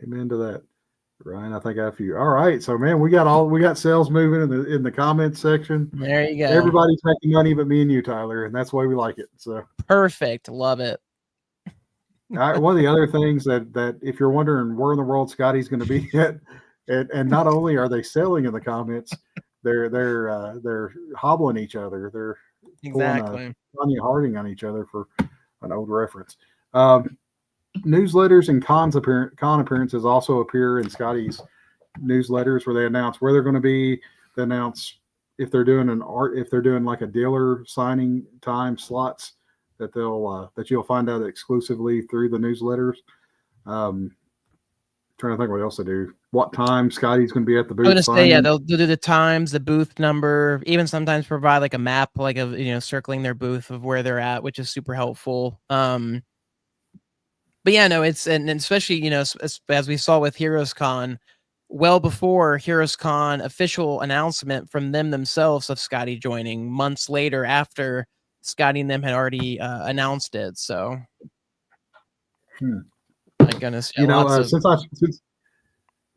Amen to that. Ryan, I think I have you. All right. So man, we got sales moving in the comments section. There you go. Everybody's making money but me and you, Tyler, and that's why we like it. So Perfect. Love it. one of the other things that if you're wondering where in the world Skottie's going to be at, and not only are they selling in the comments, they're hobbling each other. They're pulling a Exactly. Tanya Harding on each other for an old reference. Newsletters and con appearances also appear in Skottie's newsletters where they announce where they're going to be. They announce if they're doing like a dealer signing time slots that you'll find out exclusively through the newsletters. Trying to think what else they do. What time Skottie's going to be at the I'm booth gonna say, yeah, signing? they'll do the times, the booth number, even sometimes provide like a map, like of circling their booth of where they're at, which is super helpful. But yeah, no, it's and especially as we saw with Heroes Con, well before Heroes Con official announcement from them themselves of Skottie joining, months later after Skottie and them had already announced it. So, Hmm. my goodness, yeah, lots of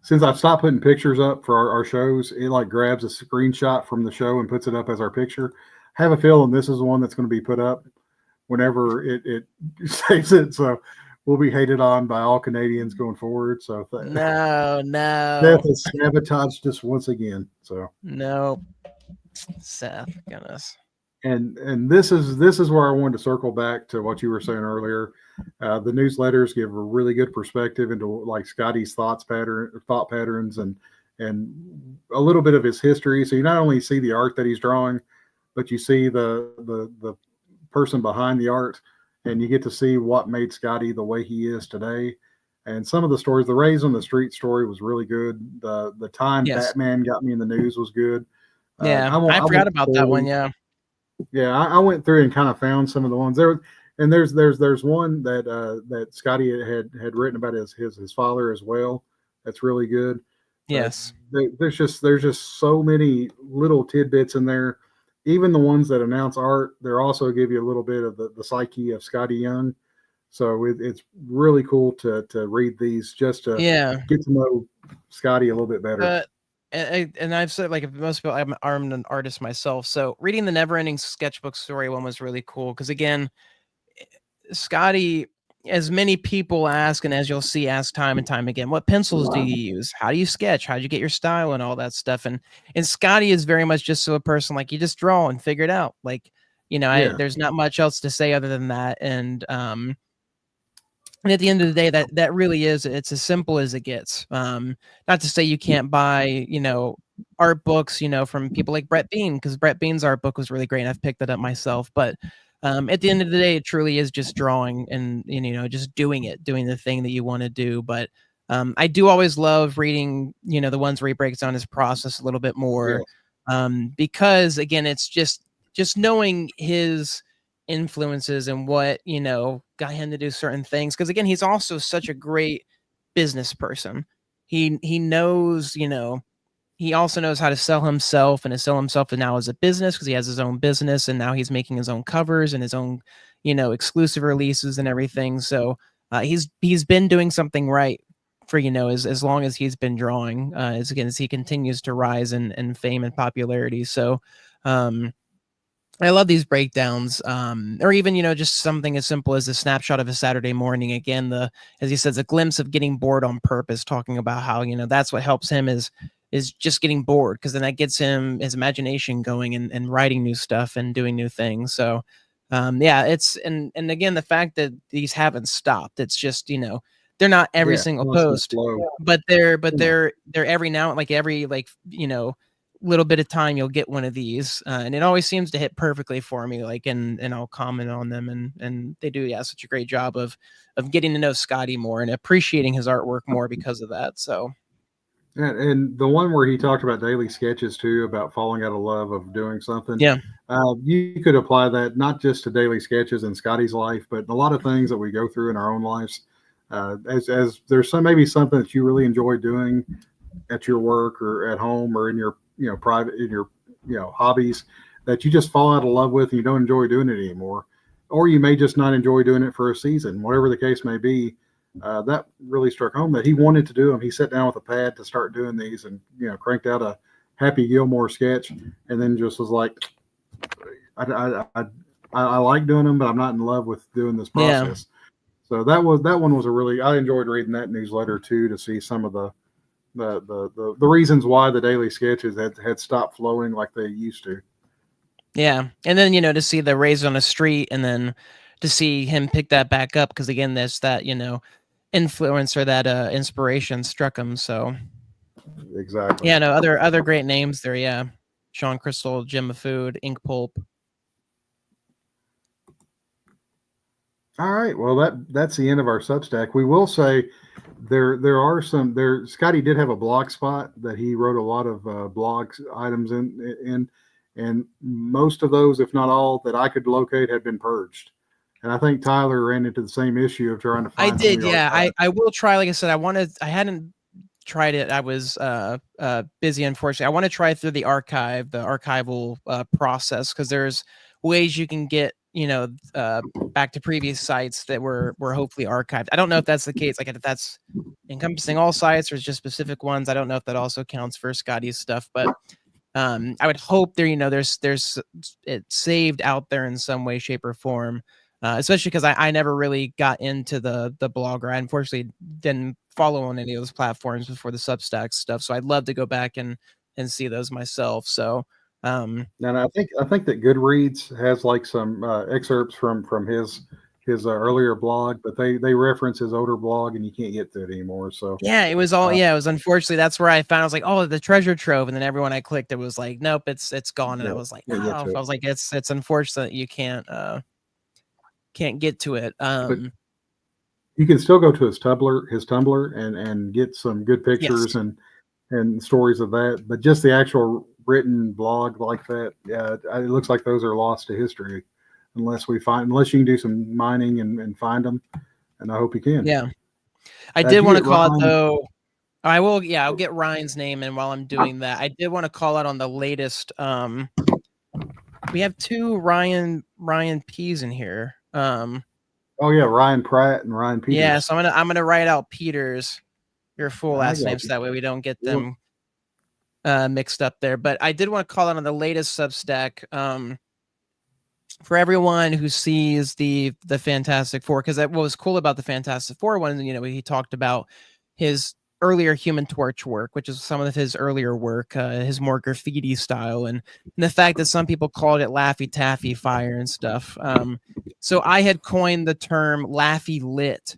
Since I've stopped putting pictures up for our shows, it like grabs a screenshot from the show and puts it up as our picture. I have a feeling this is one that's going to be put up whenever it saves it. So we'll be hated on by all Canadians going forward. So no, Seth no, has sabotaged us once again. So no, Seth, goodness. and this is where I wanted to circle back to what you were saying earlier. The newsletters give a really good perspective into like Skottie's thought patterns and a little bit of his history. So you not only see the art that he's drawing, but you see the person behind the art, and you get to see what made Skottie the way he is today. And some of the stories, the Rays on the Street story was really good. The time Yes. Batman got me in the news was good. Yeah. I I forgot went about that one. through, Yeah. yeah, I went through and kind of found some of the ones there. And there's one that Skottie had written about his father as well. That's really good. But Yes. there's just so many little tidbits in there. Even the ones that announce art, they also give you a little bit of the psyche of Scotty Young. So it's really cool to read these just to Yeah. get to know Scotty a little bit better. Uh, and I've said like most people, I'm an artist myself, so reading the Never-Ending Sketchbook story one was really cool because again, Skottie, as many people ask, and as you'll see, ask time and time again, what pencils do you use? How do you sketch? How do you get your style and all that stuff? And Skottie is very much just so a person like you just draw and figure it out. Like, Yeah, there's not much else to say other than that. And at the end of the day, that really is, it's as simple as it gets. Not to say you can't buy, art books, from people like Brett Bean, because Brett Bean's art book was really great, and I've picked that up myself. But at the end of the day, it truly is just drawing and just doing it, doing the thing that you want to do. But I do always love reading, the ones where he breaks down his process a little bit yeah, more, because again, it's just knowing his influences and what got him to do certain things, because again, he's also such a great business person. He knows, he also knows how to sell himself and to sell himself now as a business, because he has his own business and now he's making his own covers and his own exclusive releases and everything. So he's been doing something right for as long as he's been drawing, as he continues to rise in fame and popularity. So I love these breakdowns, or even just something as simple as a snapshot of a Saturday morning. Again, as he says, a glimpse of getting bored on purpose, talking about how that's what helps him is just getting bored, because then that gets him his imagination going and writing new stuff and doing new things. So, yeah, it's and again, the fact that these haven't stopped, it's just they're not every yeah. single Constant post, flow. but they're but Yeah. they're they're every now like every little bit of time you'll get one of these, and it always seems to hit perfectly for me, like, and I'll comment on them, and they do, yeah, such a great job of getting to know Skottie more and appreciating his artwork more because of that. So And the one where he talked about daily sketches too, about falling out of love of doing something, yeah. you could apply that not just to daily sketches in Scotty's life, but a lot of things that we go through in our own lives. As there's maybe something that you really enjoy doing at your work or at home or in your private in your hobbies that you just fall out of love with and you don't enjoy doing it anymore, or you may just not enjoy doing it for a season, whatever the case may be. That really struck home that he wanted to do them. He sat down with a pad to start doing these and cranked out a Happy Gilmore sketch, and then just was like, I like doing them, but I'm not in love with doing this Yeah. process. So that one was a really, I enjoyed reading that newsletter too, to see some of the reasons why the daily sketches had stopped flowing like they used to. Yeah. And then to see the Raised on the Street, and then to see him pick that back up, because again, there's that influence, or that inspiration struck him. So Exactly. yeah, no, other great names there. Yeah, Sean Crystal, Jim Mafood, Ink Pulp. All right. Well, that's the end of our Substack. We will say there are some there. Scotty did have a blog spot that he wrote a lot of blog items in, and most of those, if not all, that I could locate had been purged. And I think Tyler ran into the same issue of trying to I find some of did, the yeah. archive. I will try. Like I said, I hadn't tried it. I was busy, unfortunately. I want to try through the archival process, because there's ways you can get back to previous sites that were hopefully archived. I don't know if that's the case, like if that's encompassing all sites or just specific ones. I don't know if that also counts for Scottie's stuff, but I would hope there, there's it saved out there in some way, shape, or form. Especially because I never really got into the blogger. I unfortunately didn't follow on any of those platforms before the Substack stuff. So I'd love to go back and see those myself. So And I think that Goodreads has like some excerpts from his earlier blog, but they reference his older blog, and you can't get to it anymore. So yeah, it was all, uh, yeah, it was, unfortunately, that's where I found, I was like, oh, the treasure trove. And then everyone I clicked, it was like, nope, it's gone. And I yeah, was like, can't get oh, to I it. was like, it's unfortunate you can't get to it. But you can still go to his Tumblr, and get some good pictures Yes. and stories of that. But just the actual written blog like that, yeah, it looks like those are lost to history unless you can do some mining and find them. And I hope you can. Yeah. I Did did you want to get call out Ryan? though. I will. Yeah, I'll get Ryan's name, and while I'm doing that, I did want to call out on the latest. We have two Ryan P's in here. Oh yeah, Ryan Pratt and Ryan Yeah, Peters. so I'm gonna write out Peter's, your full I last got name, so you. that way we don't get Well, them mixed up there. But I did want to call out on the latest Substack. For everyone who sees the Fantastic Four, because what was cool about the Fantastic Four one, he talked about his earlier Human Torch work, which is some of his earlier work, his more graffiti style, and the fact that some people called it Laffy Taffy Fire and stuff. So I had coined the term Laffy Lit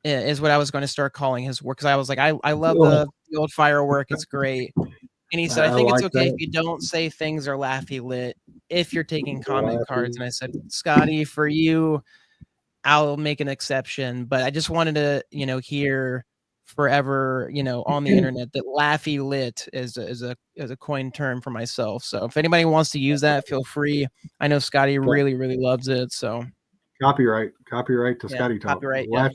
is what I was going to start calling his work, because I was like, I love the old firework, it's great. And he said, I I think it's like okay if that. you don't say things are Laffy Lit if you're taking comment cards. Laffy. And I said, Skottie, for you, I'll make an exception. But I just wanted to, hear forever, on the internet that Laffy Lit is a coined term for myself. So if anybody wants to use that, feel free. I know Skottie really, really loves it. So Copyright to yeah, Skottie Talk. copyright. Yep.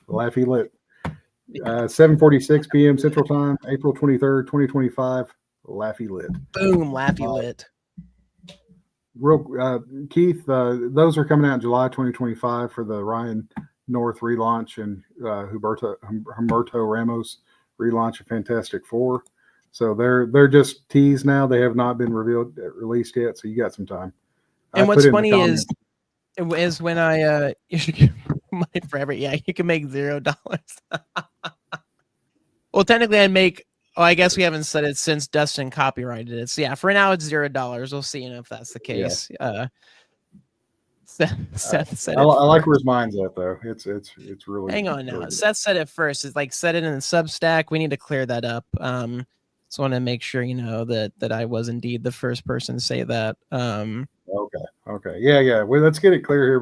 Laffy Lit. 7:46 p.m. Central Time, April 23rd, 2025. Laffy Lit. Boom, Laffy Lit. Keith, those are coming out in July 2025 for the Ryan North relaunch and Humberto Ramos relaunch of Fantastic Four. So they're just teased now. They have not been released yet. So you got some time. And I what's put in the funny comments. is when money forever. Yeah, you can make $0. Well, technically, I'd make. Oh, I guess we haven't said it since Dustin copyrighted it. So yeah, for now it's $0. We'll see if that's the case. Yeah. Seth said I it like where first. his mind's at though. It's really. Hang on now. Really Seth said it first. It's like said it in the Substack. We need to clear that up. Just want to make sure that I was indeed the first person to say that. Okay. Yeah. Well, let's get it clear here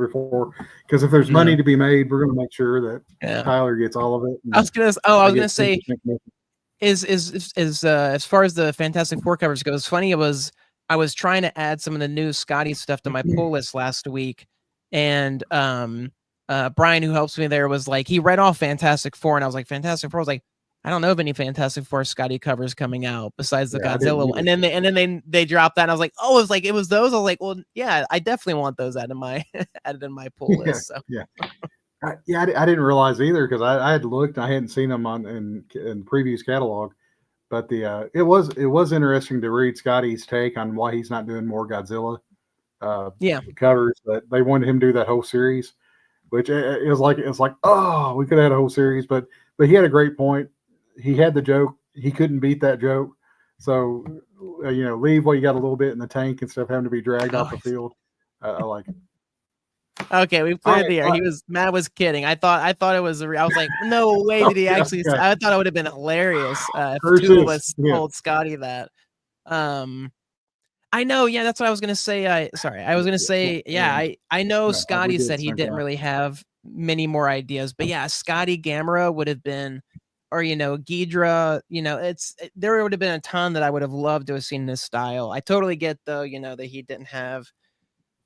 because if there's money to be made, we're going to make sure that Tyler gets all of it. I was gonna say, is as far as the Fantastic Four covers goes, funny I was trying to add some of the new Skottie stuff to my pull list last week, and Brian, who helps me there, was like, he read off Fantastic Four, and I was like, Fantastic Four. I was like, I don't know of any Fantastic Four Skottie covers coming out besides the Godzilla one. And then they dropped that, and I was like, oh, it was those. I was like, well, yeah, I definitely want those added in my pull list. So. Yeah. I didn't realize either because I had looked. I hadn't seen them in previous catalog, but it was interesting to read Skottie's take on why he's not doing more Godzilla covers. That they wanted him to do that whole series, which it was like oh, we could have had a whole series, but he had a great point. He had the joke. He couldn't beat that joke, so leave what you got a little bit in the tank instead of having to be dragged off the field. I like it. Okay, we cleared the air. Matt was kidding. I thought it was. I was like, no way did he actually. Okay. I thought it would have been hilarious if two of us told Skottie that. I know. Yeah, that's what I was gonna say. I was gonna say. Yeah, I know. Skottie said he didn't really have many more ideas, but yeah, Skottie Gamera would have been, or Ghidra. There would have been a ton that I would have loved to have seen in this style. I totally get though. That he didn't have.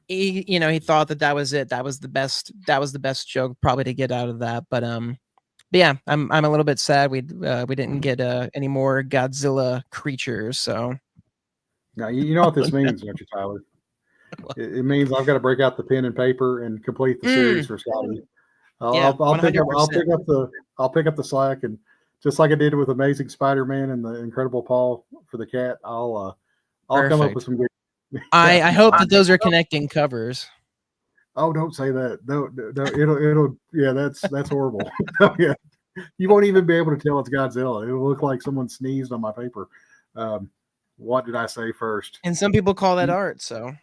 He thought that was it. That was the best joke probably to get out of that. But yeah, I'm a little bit sad we didn't get any more Godzilla creatures. So now you know what this means, don't you, Tyler? It means I've got to break out the pen and paper and complete the series for Skottie. I'll pick up the slack, and just like I did with Amazing Spider-Man and the Incredible Paul for the cat, I'll come up with some good. I hope that those are connecting covers. Oh, don't say that. No, it'll yeah, that's horrible. Yeah. You won't even be able to tell it's Godzilla. It'll look like someone sneezed on my paper. What did I say first? And some people call that art, so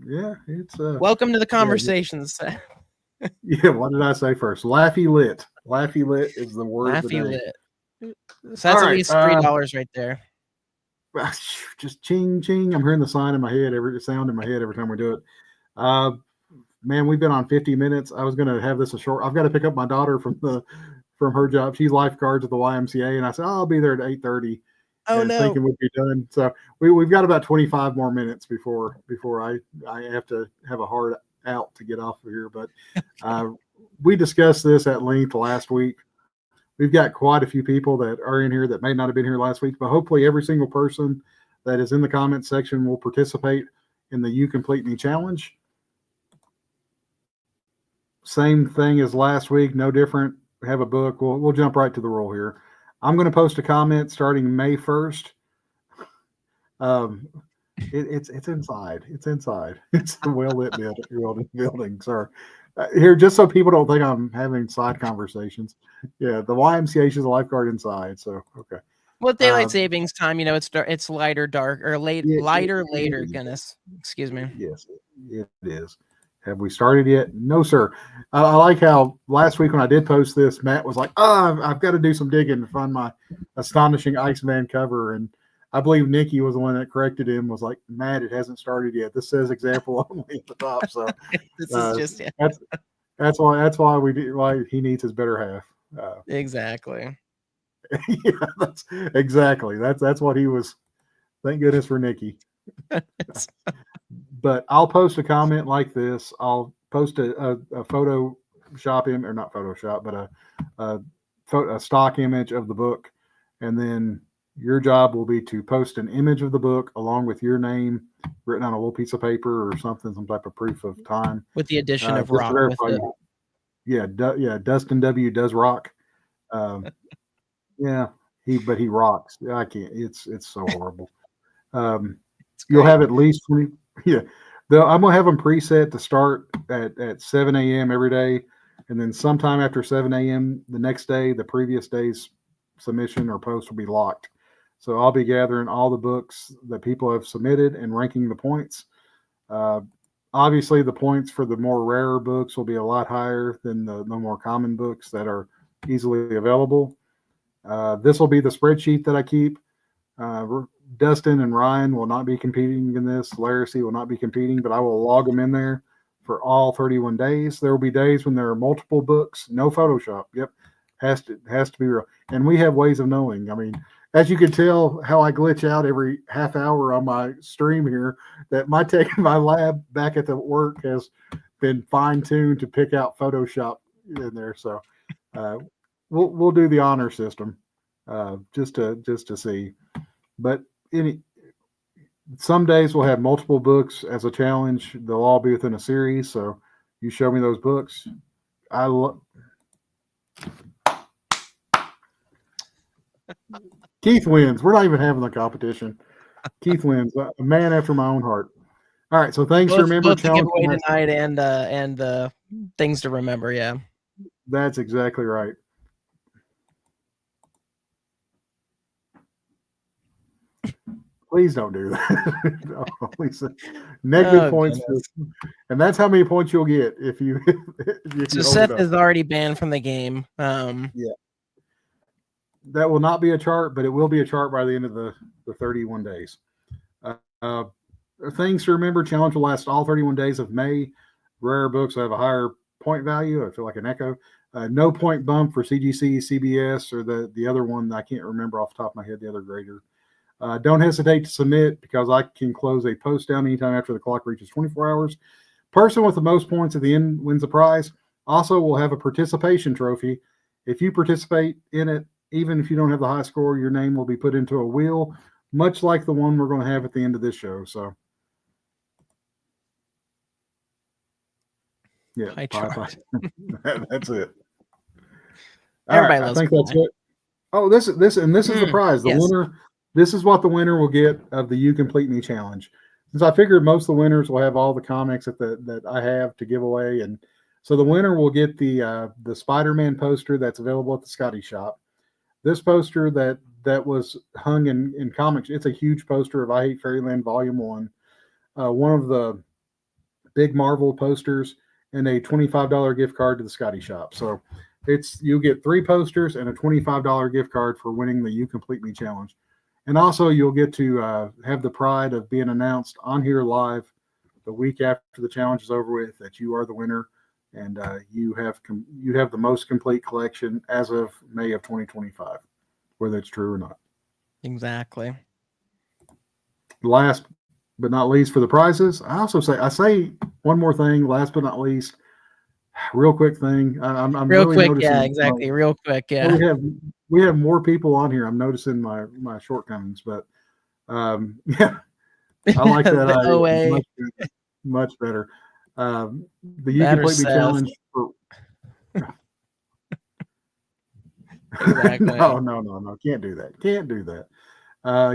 yeah, it's welcome to the conversations. Yeah, what did I say first? Laffy Lit. Laffy Lit is the word of the day. Lit. So that's at least $3 right there. Just ching ching. I'm hearing the sound in my head every time we do it. man, we've been on 50 minutes. I was going to have this a short. I've got to pick up my daughter from her job. She's lifeguards at the YMCA, and I said, oh, I'll be there at 8:30, Oh and no. thinking we'd be done. So we've got about 25 more minutes before I have to have a hard out to get off of here. But we discussed this at length last week. We've got quite a few people that are in here that may not have been here last week, but hopefully every single person that is in the comment section will participate in the You Complete Me challenge. Same thing as last week, no different. We have a book. We'll jump right to the roll here. I'm going to post a comment starting May 1st. It's inside. It's inside. It's a well-lit building. Sorry. Here, just so people don't think I'm having side conversations. Yeah, the YMCA is a lifeguard inside. So, okay. Well, daylight savings time, it's lighter, dark, or lighter, later. Goodness, excuse me. Yes, it is. Have we started yet? No, sir. I like how last week when I did post this, Matt was like, "Oh, I've got to do some digging to find my astonishing Iceman cover." And I believe Nikki was the one that corrected him. Was like, "Matt, it hasn't started yet. This says example only at the top." So this is just that's why he needs his better half. Exactly. Yeah, that's what he was. Thank goodness for Nikki. But I'll post a comment like this. I'll post a Photoshop him, or not Photoshop, but a stock image of the book, and then your job will be to post an image of the book along with your name written on a little piece of paper or something, some type of proof of time, with the addition of rock. With it. Yeah, Dustin W does rock. Yeah, he rocks. I can't. It's so horrible. You'll have at least 20. Yeah, I'm gonna have them preset to start at 7 a.m. every day, and then sometime after 7 a.m. the next day, the previous day's submission or post will be locked. So I'll be gathering all the books that people have submitted and ranking the points. Obviously, the points for the more rarer books will be a lot higher than the more common books that are easily available. This will be the spreadsheet that I keep. Dustin and Ryan will not be competing in this. Laracy will not be competing, but I will log them in there for all 31 days. There will be days when there are multiple books, no Photoshop. Yep, has to be real. And we have ways of knowing. I mean, as you can tell, how I glitch out every half hour on my stream here, that my lab back at the work has been fine tuned to pick out Photoshop in there. So we'll do the honor system just to see. But some days we'll have multiple books as a challenge. They'll all be within a series. So you show me those books. Keith wins. We're not even having the competition. Keith wins. A man after my own heart. All right. So thanks to remember both challenge the giveaway tonight and the things to remember. Yeah, that's exactly right. Please don't do that. Negative points, and that's how many points you'll get if you. So Seth is already banned from the game. Yeah, that will not be a chart, but it will be a chart by the end of the 31 days. Things to remember: challenge will last all 31 days of May. Rare books will have a higher point value. I feel like an echo. No point bump for CGC, CBS, or the other one I can't remember off the top of my head. The other grader. Don't hesitate to submit because I can close a post down anytime after the clock reaches 24 hours. Person with the most points at the end wins a prize. Also, we'll have a participation trophy. If you participate in it, even if you don't have the high score, your name will be put into a wheel, much like the one we're going to have at the end of this show. So, yeah, that's it. Everybody loves. I think that's it. Oh, this is the prize. The winner. This is what the winner will get of the You Complete Me challenge. Since I figured most of the winners will have all the comics that I have to give away, and so the winner will get the Spider-Man poster that's available at the Skottie shop. This poster that was hung in comics. It's a huge poster of I Hate Fairyland Volume 1. One of the big Marvel posters and a $25 gift card to the Skottie shop. So you get 3 posters and a $25 gift card for winning the You Complete Me challenge. And also, you'll get to have the pride of being announced on here live the week after the challenge is over with that you are the winner, and you have the most complete collection as of May of 2025, whether it's true or not. Exactly. Last but not least, for the prizes, I say one more thing. Last but not least, real quick thing. I'm Real really quick, noticing. yeah, exactly. Real quick, yeah. We have more people on here. I'm noticing my shortcomings, but yeah, I like that The idea. OA. Much better. The You That or Complete Me Seth. challenge for. Exactly. No. Can't do that.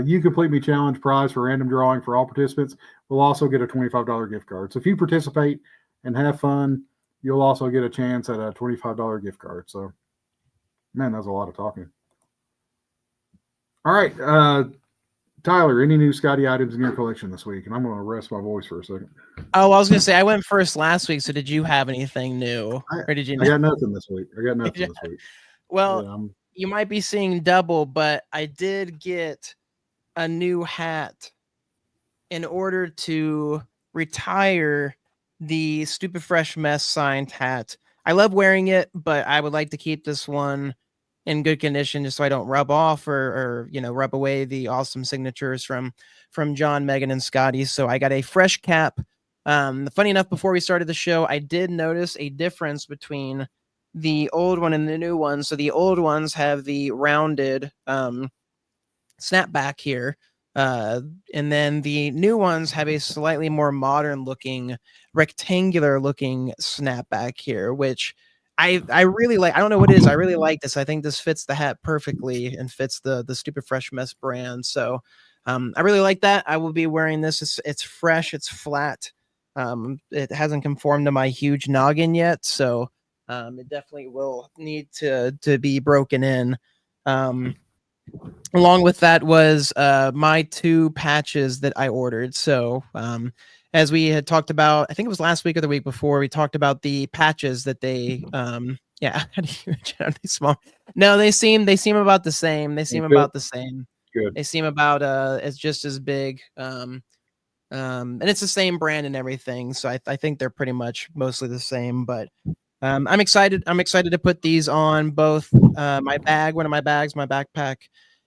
You Complete Me challenge prize for random drawing for all participants will also get a $25 gift card. So if you participate and have fun, you'll also get a chance at a $25 gift card. So, man, that's a lot of talking. All right, Tyler, any new Skottie items in your collection this week? And I'm going to rest my voice for a second. Oh, I was going to say I went first last week. So did you have anything new, or did you? I got nothing this week. Well, yeah, you might be seeing double, but I did get a new hat in order to retire the Stupid Fresh Mess signed hat. I love wearing it, but I would like to keep this one in good condition just so I don't rub off or rub away the awesome signatures from John, Megan, and Skottie. So I got a fresh cap. Funny enough, before we started the show, I did notice a difference between the old one and the new one. So the old ones have the rounded snapback here. And then the new ones have a slightly more modern looking, rectangular looking snapback here, which I really like. I don't know what it is. I really like this. I think this fits the hat perfectly and fits the Stupid Fresh Mess brand. So I really like that. I will be wearing this. It's fresh. It's flat. It hasn't conformed to my huge noggin yet. So it definitely will need to be broken in. Along with that was my 2 patches that I ordered. So as we had talked about, I think it was last week or the week before, we talked about the patches that they yeah, are they small? No, they seem about the same. They seem about the same. good. They seem about as just as big. And it's the same brand and everything. So I think they're pretty much mostly the same, but I'm excited. I'm excited to put these on both my bag, one of my bags, my backpack,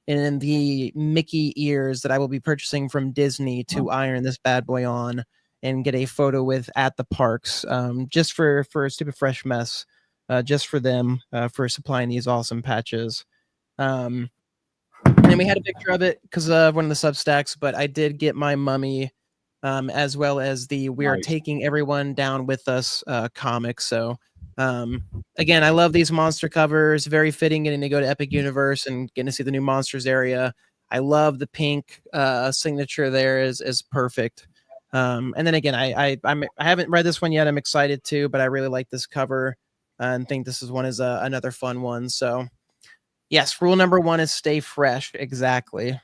and the Mickey ears that I will be purchasing from Disney to iron this bad boy on and get a photo with at the parks, just for Stupid Fresh Mess, just for them, for supplying these awesome patches. And we had a picture of it because of one of the Substacks, but I did get my mummy, as well as the "We Are Taking Everyone Down with Us" comic. So again, I love these monster covers. Very fitting getting to go to Epic Universe and getting to see the new monsters area. I love the pink signature there is perfect. And then again, I haven't read this one yet. I'm excited to, but I really like this cover and think this is another fun one. So yes, rule number 1 is stay fresh. Exactly.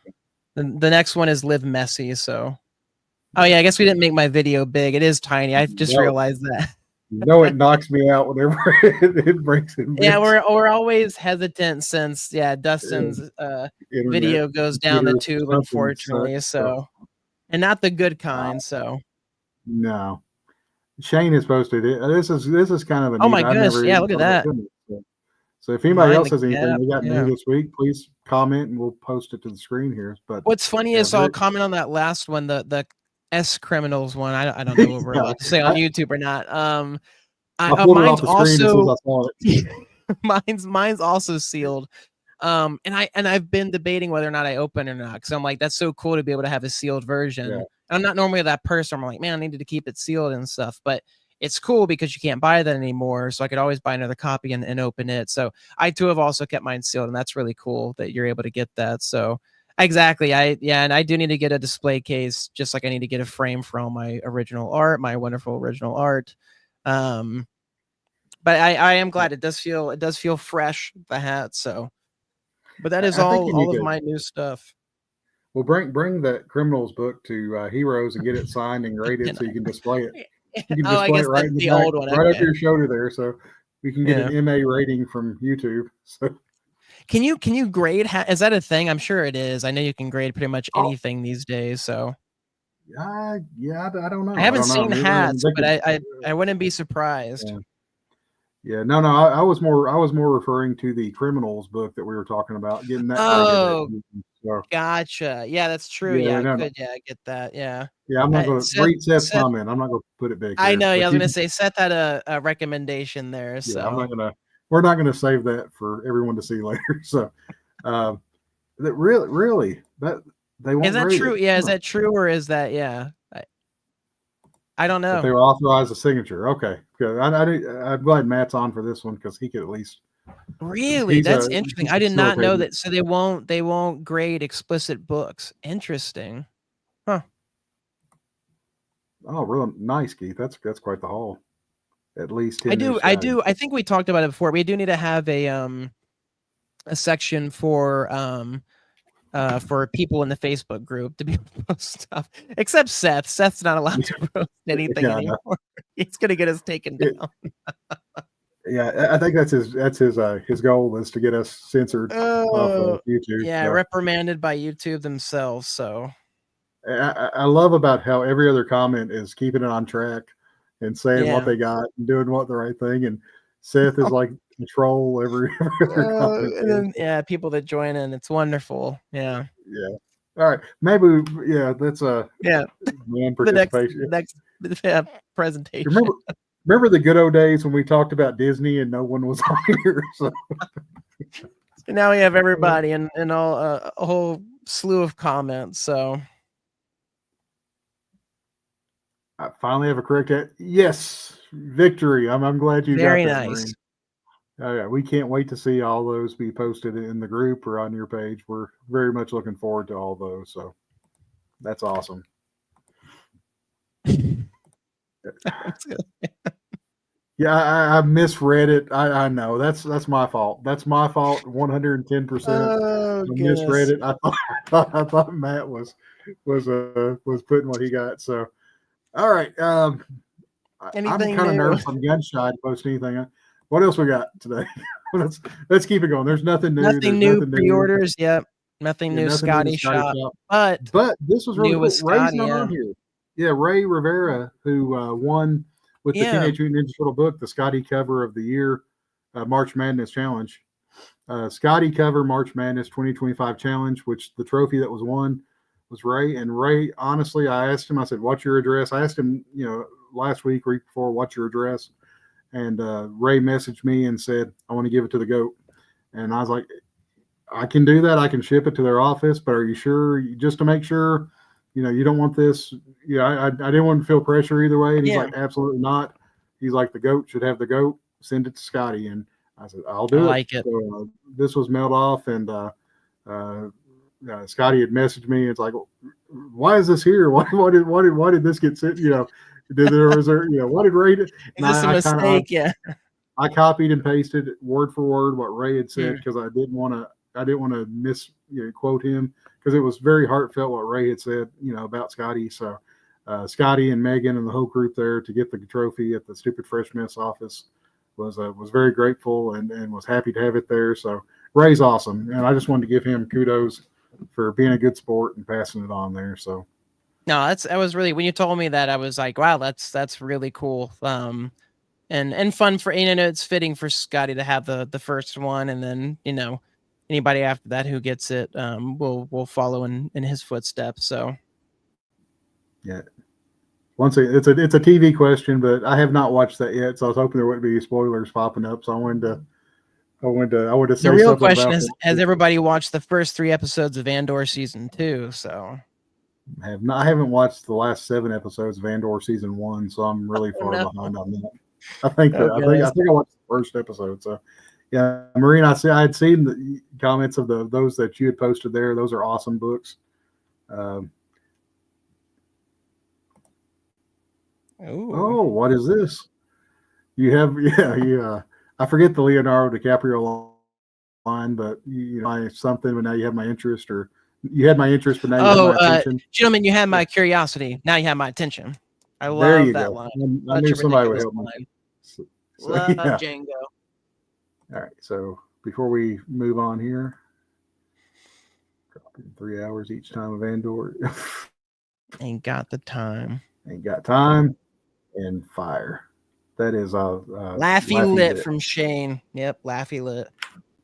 The next one is live messy. So, oh yeah, I guess we didn't make my video big. It is tiny. I just realized that. It knocks me out whenever it breaks it. Yeah, we're always hesitant since Dustin's video goes down the tube, unfortunately. So, and not the good kind. So, no, Shane has posted it. This is kind of a. Oh my gosh! Yeah, look at that. So if anybody else has anything they got new this week, please comment and we'll post it to the screen here. But what's funny is I'll comment on that last one, the S Criminals one. I don't know what we're allowed to say on YouTube or not. Mine's also mine's also sealed. And I've been debating whether or not I open or not, because I'm like, that's so cool to be able to have a sealed version. Yeah. I'm not normally that person. I'm like, man, I needed to keep it sealed and stuff, but it's cool because you can't buy that anymore. So I could always buy another copy and open it. So I too have also kept mine sealed, and that's really cool that you're able to get that. So exactly. And I do need to get a display case, just like I need to get a frame for all my original art, my wonderful original art. But I am glad it does feel fresh, the hat. So, but that is all of my new stuff. Well, bring that Criminals book to Heroes and get it signed and graded so you can display it. You can display it right in the old one, right up your shoulder there, so we can get an MA rating from YouTube. So, can you grade? Is that a thing? I'm sure it is. I know you can grade pretty much anything these days. So, Yeah, I don't know. I haven't don't know. seen Maybe hats, they but could, I wouldn't be surprised. yeah. Yeah, no. I was more referring to the criminals book that we were talking about, getting that graded at. Oh, So gotcha. Yeah, that's true. yeah, Yeah, I no, no. could. Yeah, get that. Yeah. Yeah, I'm not going to Seth, read Seth's Seth, comment. I'm not going to put it back I there, know. Yeah, I but was you gonna can, say Seth had a recommendation there. yeah, I'm So not going to. We're not going to save that for everyone to see later. So, um, that really that they is won't that grade true? it. Yeah, is Huh. that true or is that yeah? I don't But know. they will authorize a signature. Okay, good. I'm glad Matt's on for this one because he could at least Really, he's that's interesting. I did not know facilitating. that. So they won't grade explicit books. Interesting. Huh. Oh, real nice, Keith. That's quite the haul. At least I 10 do. this I side. do. I think we talked about it before. We do need to have a section for people in the Facebook group to be able to post stuff. Except Seth. Seth's not allowed to post anything Yeah, no. anymore. He's gonna get us taken It, down. yeah, I think that's his goal is to get us censored off of Oh, YouTube. yeah, So reprimanded by YouTube themselves. So I love about how every other comment is keeping it on track and saying what yeah. they got and doing what the right thing. And Seth is like control every other comment And there. then yeah, people that join in, it's wonderful. Yeah, Yeah. All right. Maybe yeah, that's yeah. man The participation. next yeah, presentation. Remember remember the good old days when we talked about Disney and no one was on here. So So now we have everybody and all a whole slew of comments. So I finally have a correct yes, victory. I'm glad you got very that, nice. Marine. Oh yeah, we can't wait to see all those be posted in the group or on your page. We're very much looking forward to all those. So that's awesome. Yeah, I misread it. I know that's my fault. That's my fault. 110%. Oh I misread goodness. it. I thought Matt was putting what he got. So all right. I'm Anything kind of new? nervous. I'm gun shy to post anything. What else we got today? let's keep it going. There's nothing new. Nothing There's new nothing new. pre-orders. Yep. Nothing Yeah, new nothing new to Skottie Scotty shop. Shop. But But this was really new with cool. Ray's Skottie, not yeah. on here. Yeah, Ray Rivera, who won with the Yeah. Teenage Mutant Ninja Turtle book, the Scotty cover of the year, March Madness Challenge. Scotty cover March Madness 2025 Challenge, which the trophy that was won was Ray. And Ray, honestly, I asked him, I said, what's your address? I asked him, last week before, what's your address? And Ray messaged me and said, I want to give it to the GOAT. And I was like, I can do that. I can ship it to their office, but are you sure? Just to make sure, you don't want this. I didn't want to feel pressure either way. And he's Yeah. like, absolutely not. He's like, the GOAT should have the GOAT. Send it to Scotty. And I said, I'll I do it. like it. So this was mailed off, and Scotty had messaged me. It's like, why is this here? Why did this get sent? What did Ray do? Is And this a I kind of mistake? Yeah. I copied and pasted word for word what Ray had said Hmm. because I didn't want to misquote him because it was very heartfelt what Ray had said, about Scotty. So Scotty and Megan and the whole group there to get the trophy at the Stupid Fresh Mess office was very grateful and was happy to have it there. So Ray's awesome, and I just wanted to give him kudos for being a good sport and passing it on there. So No, that was really when you told me that I was like, wow, that's really cool. And fun for it's fitting for Scotty to have the first one, and then anybody after that who gets it will follow in his footsteps. So yeah. Once again, it's a TV question, but I have not watched that yet, so I was hoping there wouldn't be spoilers popping up. So I wanted to the say real something question about is, has that. everybody watched the first 3 episodes of Andor season 2? So I haven't watched the last 7 episodes of Andor season 1, so I'm really oh far no, behind on that. I think oh I goodness. think I watched the first episode. So yeah, Marine, I had seen the comments of those that you had posted there. Those are awesome books. Um, Ooh. oh, what is this? You have I forget the Leonardo DiCaprio line, but my something, but now you have my interest, or you had my interest, but now you have Oh, my attention. gentlemen, you had my curiosity. Now you have my attention. I There love you that go. line. I Such knew a somebody would ridiculous help me. line. So Love yeah. Django. All right. So before we move on here, 3 hours each time of Andor. Ain't got the time. Ain't got time and fire. That is Laffy Laffy lit Lit. from Shane. Yep, Laffy lit.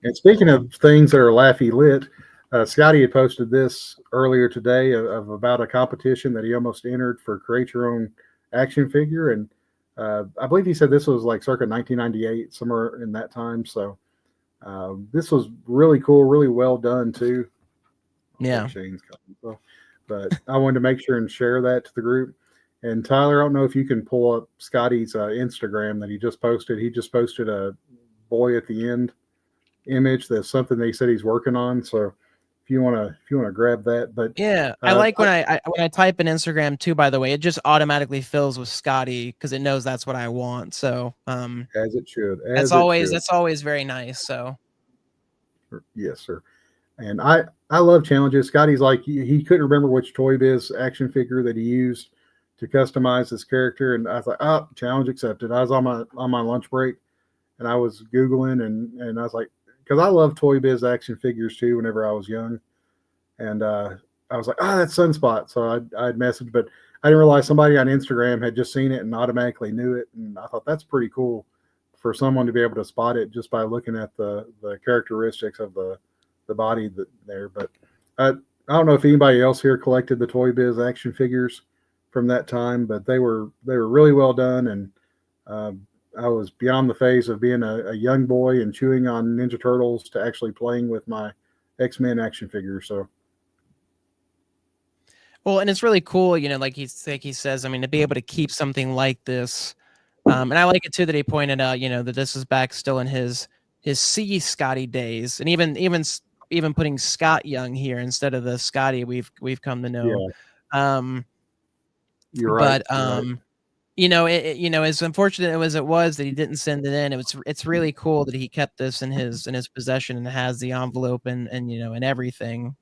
And speaking of things that are Laffy Lit, Skottie had posted this earlier today of about a competition that he almost entered for create your own action figure, and I believe he said this was like circa 1998, somewhere in that time. So this was really cool, really well done too. I Yeah. think Shane's coming, so, but I wanted to make sure and share that to the group. And Tyler, I don't know if you can pull up Skottie's Instagram that he just posted. He just posted a boy at the end image. That's something that he said he's working on. So if you want to grab that, but Yeah, I like when I type in Instagram too. By the way, it just automatically fills with Skottie because it knows that's what I want. So as it should, that's always very nice. So yes, sir. And I love challenges. Skottie's like he couldn't remember which Toy Biz action figure that he used to customize his character, and I was like, oh, challenge accepted. I was on my lunch break, and I was googling, and I was like, because I love Toy Biz action figures too. Whenever I was young, and I was like, that's Sunspot. So I'd messaged, but I didn't realize somebody on Instagram had just seen it and automatically knew it, and I thought that's pretty cool for someone to be able to spot it just by looking at the characteristics of the body there. But I don't know if anybody else here collected the Toy Biz action figures from that time, but they were really well done, and I was beyond the phase of being a young boy and chewing on Ninja Turtles to actually playing with my X-Men action figures. So. well, and it's really cool, like he says. I mean, to be able to keep something like this, and I like it too that he pointed out, that this is back still in his C Skottie days, and even putting Scott Young here instead of the Skottie we've come to know. Yeah. You're right. But right. As unfortunate as it was that he didn't send it in, it's really cool that he kept this in his possession and has the envelope and and everything.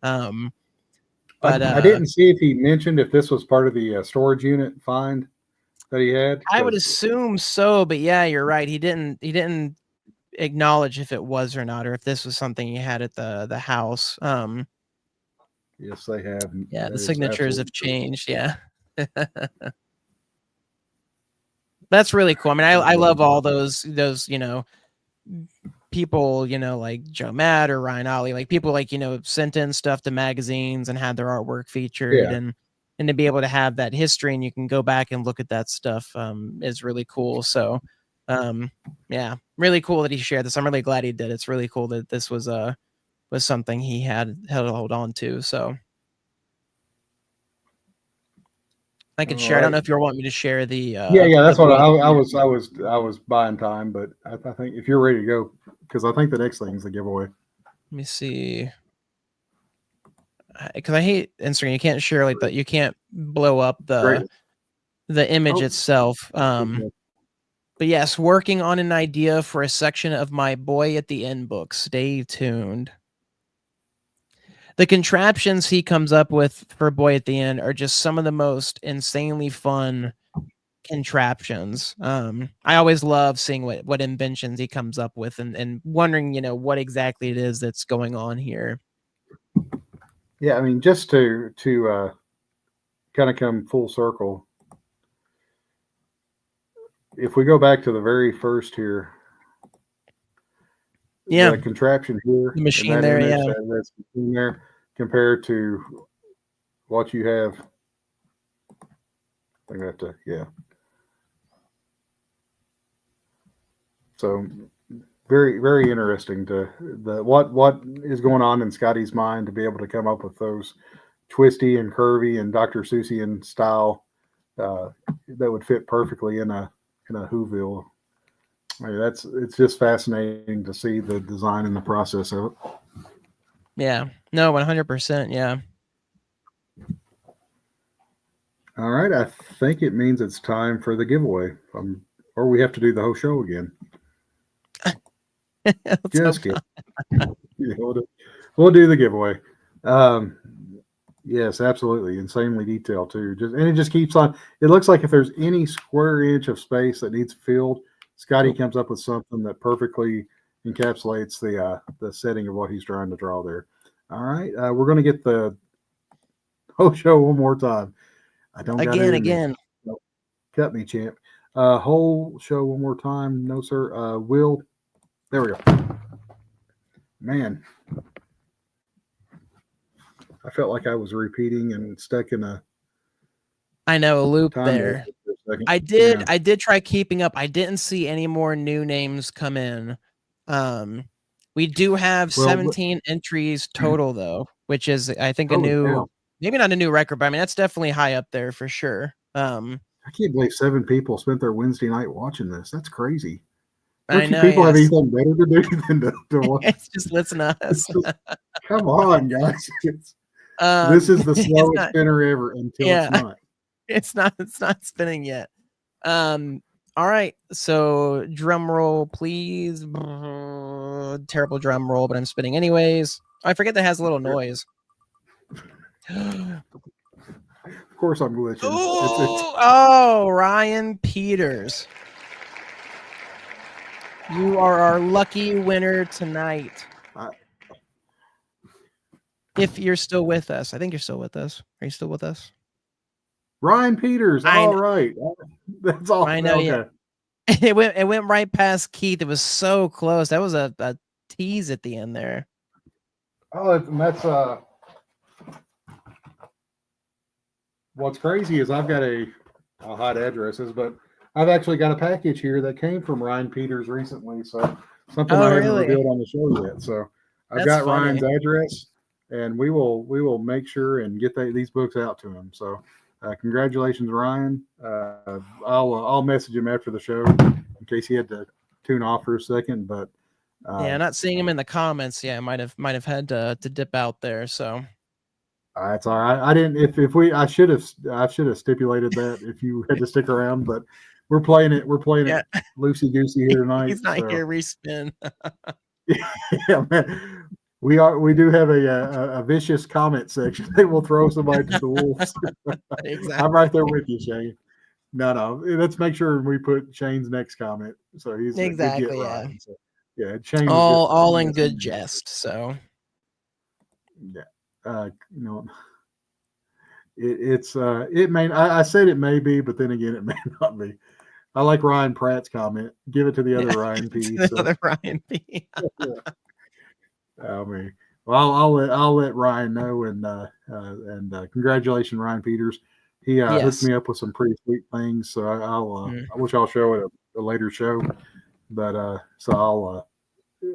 But I didn't see if he mentioned if this was part of the storage unit find that he had. I would assume so, but yeah, you're right. He didn't acknowledge if it was or not, or if this was something he had at the house. Yes, they have. Yeah, the signatures have changed. Yeah. That's really cool. I mean, I love all those people, like Joe Matt or Ryan Ollie, like people like, sent in stuff to magazines and had their artwork featured, and to be able to have that history and you can go back and look at that stuff is really cool. So yeah, really cool that he shared this. I'm really glad he did. It's really cool that this was something he had to hold on to. So I could share. Right. I don't know if you want me to share the. Yeah. That's what I was buying time, but I think if you're ready to go, because I think the next thing is the giveaway. Let me see. Because I hate Instagram. You can't share like that. You can't blow up the image itself. But yes, working on an idea for a section of my Boy at the End book. Stay tuned. The contraptions he comes up with for Boy at the End are just some of the most insanely fun contraptions. I always love seeing what inventions he comes up with and wondering, what exactly it is that's going on here. Yeah, I mean, just to kind of come full circle, if we go back to the very first here, the contraption here, the machine there, that's machine there, compared to what you have. I have to, So very, very interesting to what is going on in Skottie's mind to be able to come up with those twisty and curvy and Dr. Seussian style that would fit perfectly in a Whoville. I mean, it's just fascinating to see the design and the process of it. Yeah, no, 100%. Yeah. All right, I think it means it's time for the giveaway, or we have to do the whole show again. Just kidding. We'll do the giveaway. Yes, absolutely. Insanely detailed too. And it just keeps on. It looks like if there's any square inch of space that needs filled, Skottie comes up with something that perfectly encapsulates the setting of what he's trying to draw there. All right, we're going to get the whole show one more time. I don't got it in Again. me. Nope. Cut me, champ. Whole show one more time. No, sir. Will. There we go. Man, I felt like I was repeating and stuck in a. I know, a loop time there. for a second. I did try keeping up. I didn't see any more new names come in. We do have 17 entries total though, which is I think maybe not a new record, but I mean that's definitely high up there for sure. I can't believe 7 people spent their Wednesday night watching this. That's crazy. I know. People have anything better to do than to watch? It's just listen to us. Come on, guys. This is the slowest spinner ever until it's not. It's not spinning yet. All right. So drum roll, please. Terrible drum roll, but I'm spinning anyways. I forget that has a little noise. Of course I'm glitching. Oh, Ryan Peters. You are our lucky winner tonight. If you're still with us. I think you're still with us. Are you still with us? Ryan Peters. All right. That's all. I know. Okay. Yeah. It went right past Keith. It was so close. That was a tease at the end there. Oh, that's what's crazy is I've got I'll hide addresses, but I've actually got a package here that came from Ryan Peters recently. So something I haven't revealed on the show yet. So I've got Ryan's address, and we will make sure and get these books out to him. So congratulations, Ryan. I'll message him after the show in case he had to tune off for a second. But not seeing him in the comments. Yeah, might have had to dip out there. So it's all right. I didn't. I should have stipulated that if you had to stick around, but we're playing it loosey goosey here tonight. He's not here. Respin. Yeah, man. We do have a vicious comment section. They will throw somebody to the wolves. Exactly. I'm right there with you, Shane. No. Let's make sure we put Shane's next comment. So he's exactly. Yeah. Right. So, Shane. All in good jest. So. Yeah. It may. I said it may be, but then again, it may not be. I like Ryan Pratt's comment. Give it to the other Ryan P. Other Ryan P. I'll let Ryan know, and congratulations, Ryan Peters. He hooked me up with some pretty sweet things. So I wish I'll show it a later show, but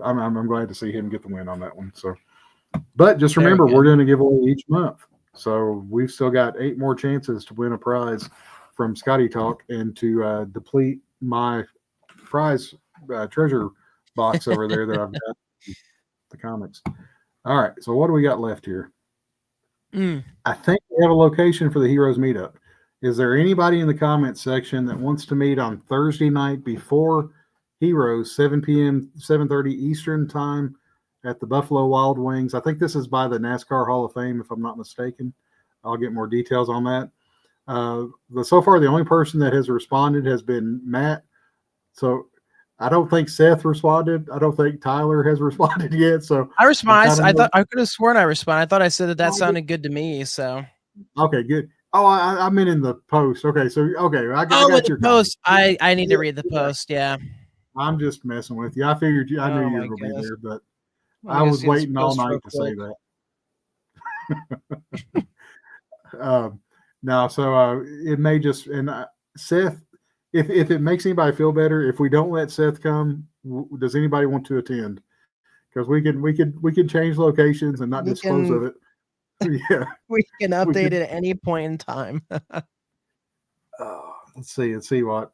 I'm glad to see him get the win on that one. So, but just remember, we're doing a giveaway each month, so we've still got 8 more chances to win a prize from Skottie Talk and to deplete my prize treasure box over there that I've got. The comics. All right. So what do we got left here? I think we have a location for the Heroes meetup. Is there anybody in the comments section that wants to meet on Thursday night before Heroes, 7 p.m., 7:30 Eastern time at the Buffalo Wild Wings? I think this is by the NASCAR Hall of Fame, if I'm not mistaken. I'll get more details on that. So far, the only person that has responded has been Matt. So I don't think Seth responded. I don't think Tyler has responded yet. So I responded. I could have sworn I responded. I thought I said that sounded good to me. So okay, good. Oh, I meant in the post. Okay, so I got your post. I need to read the post. Yeah, I'm just messing with you. I figured I knew you were gonna be there, but I was waiting all night to say that. No, so it may just Seth. If it makes anybody feel better, if we don't let Seth come, does anybody want to attend? Because we can change locations and not dispose of it. Yeah, we can update it at any point in time. Let's see what.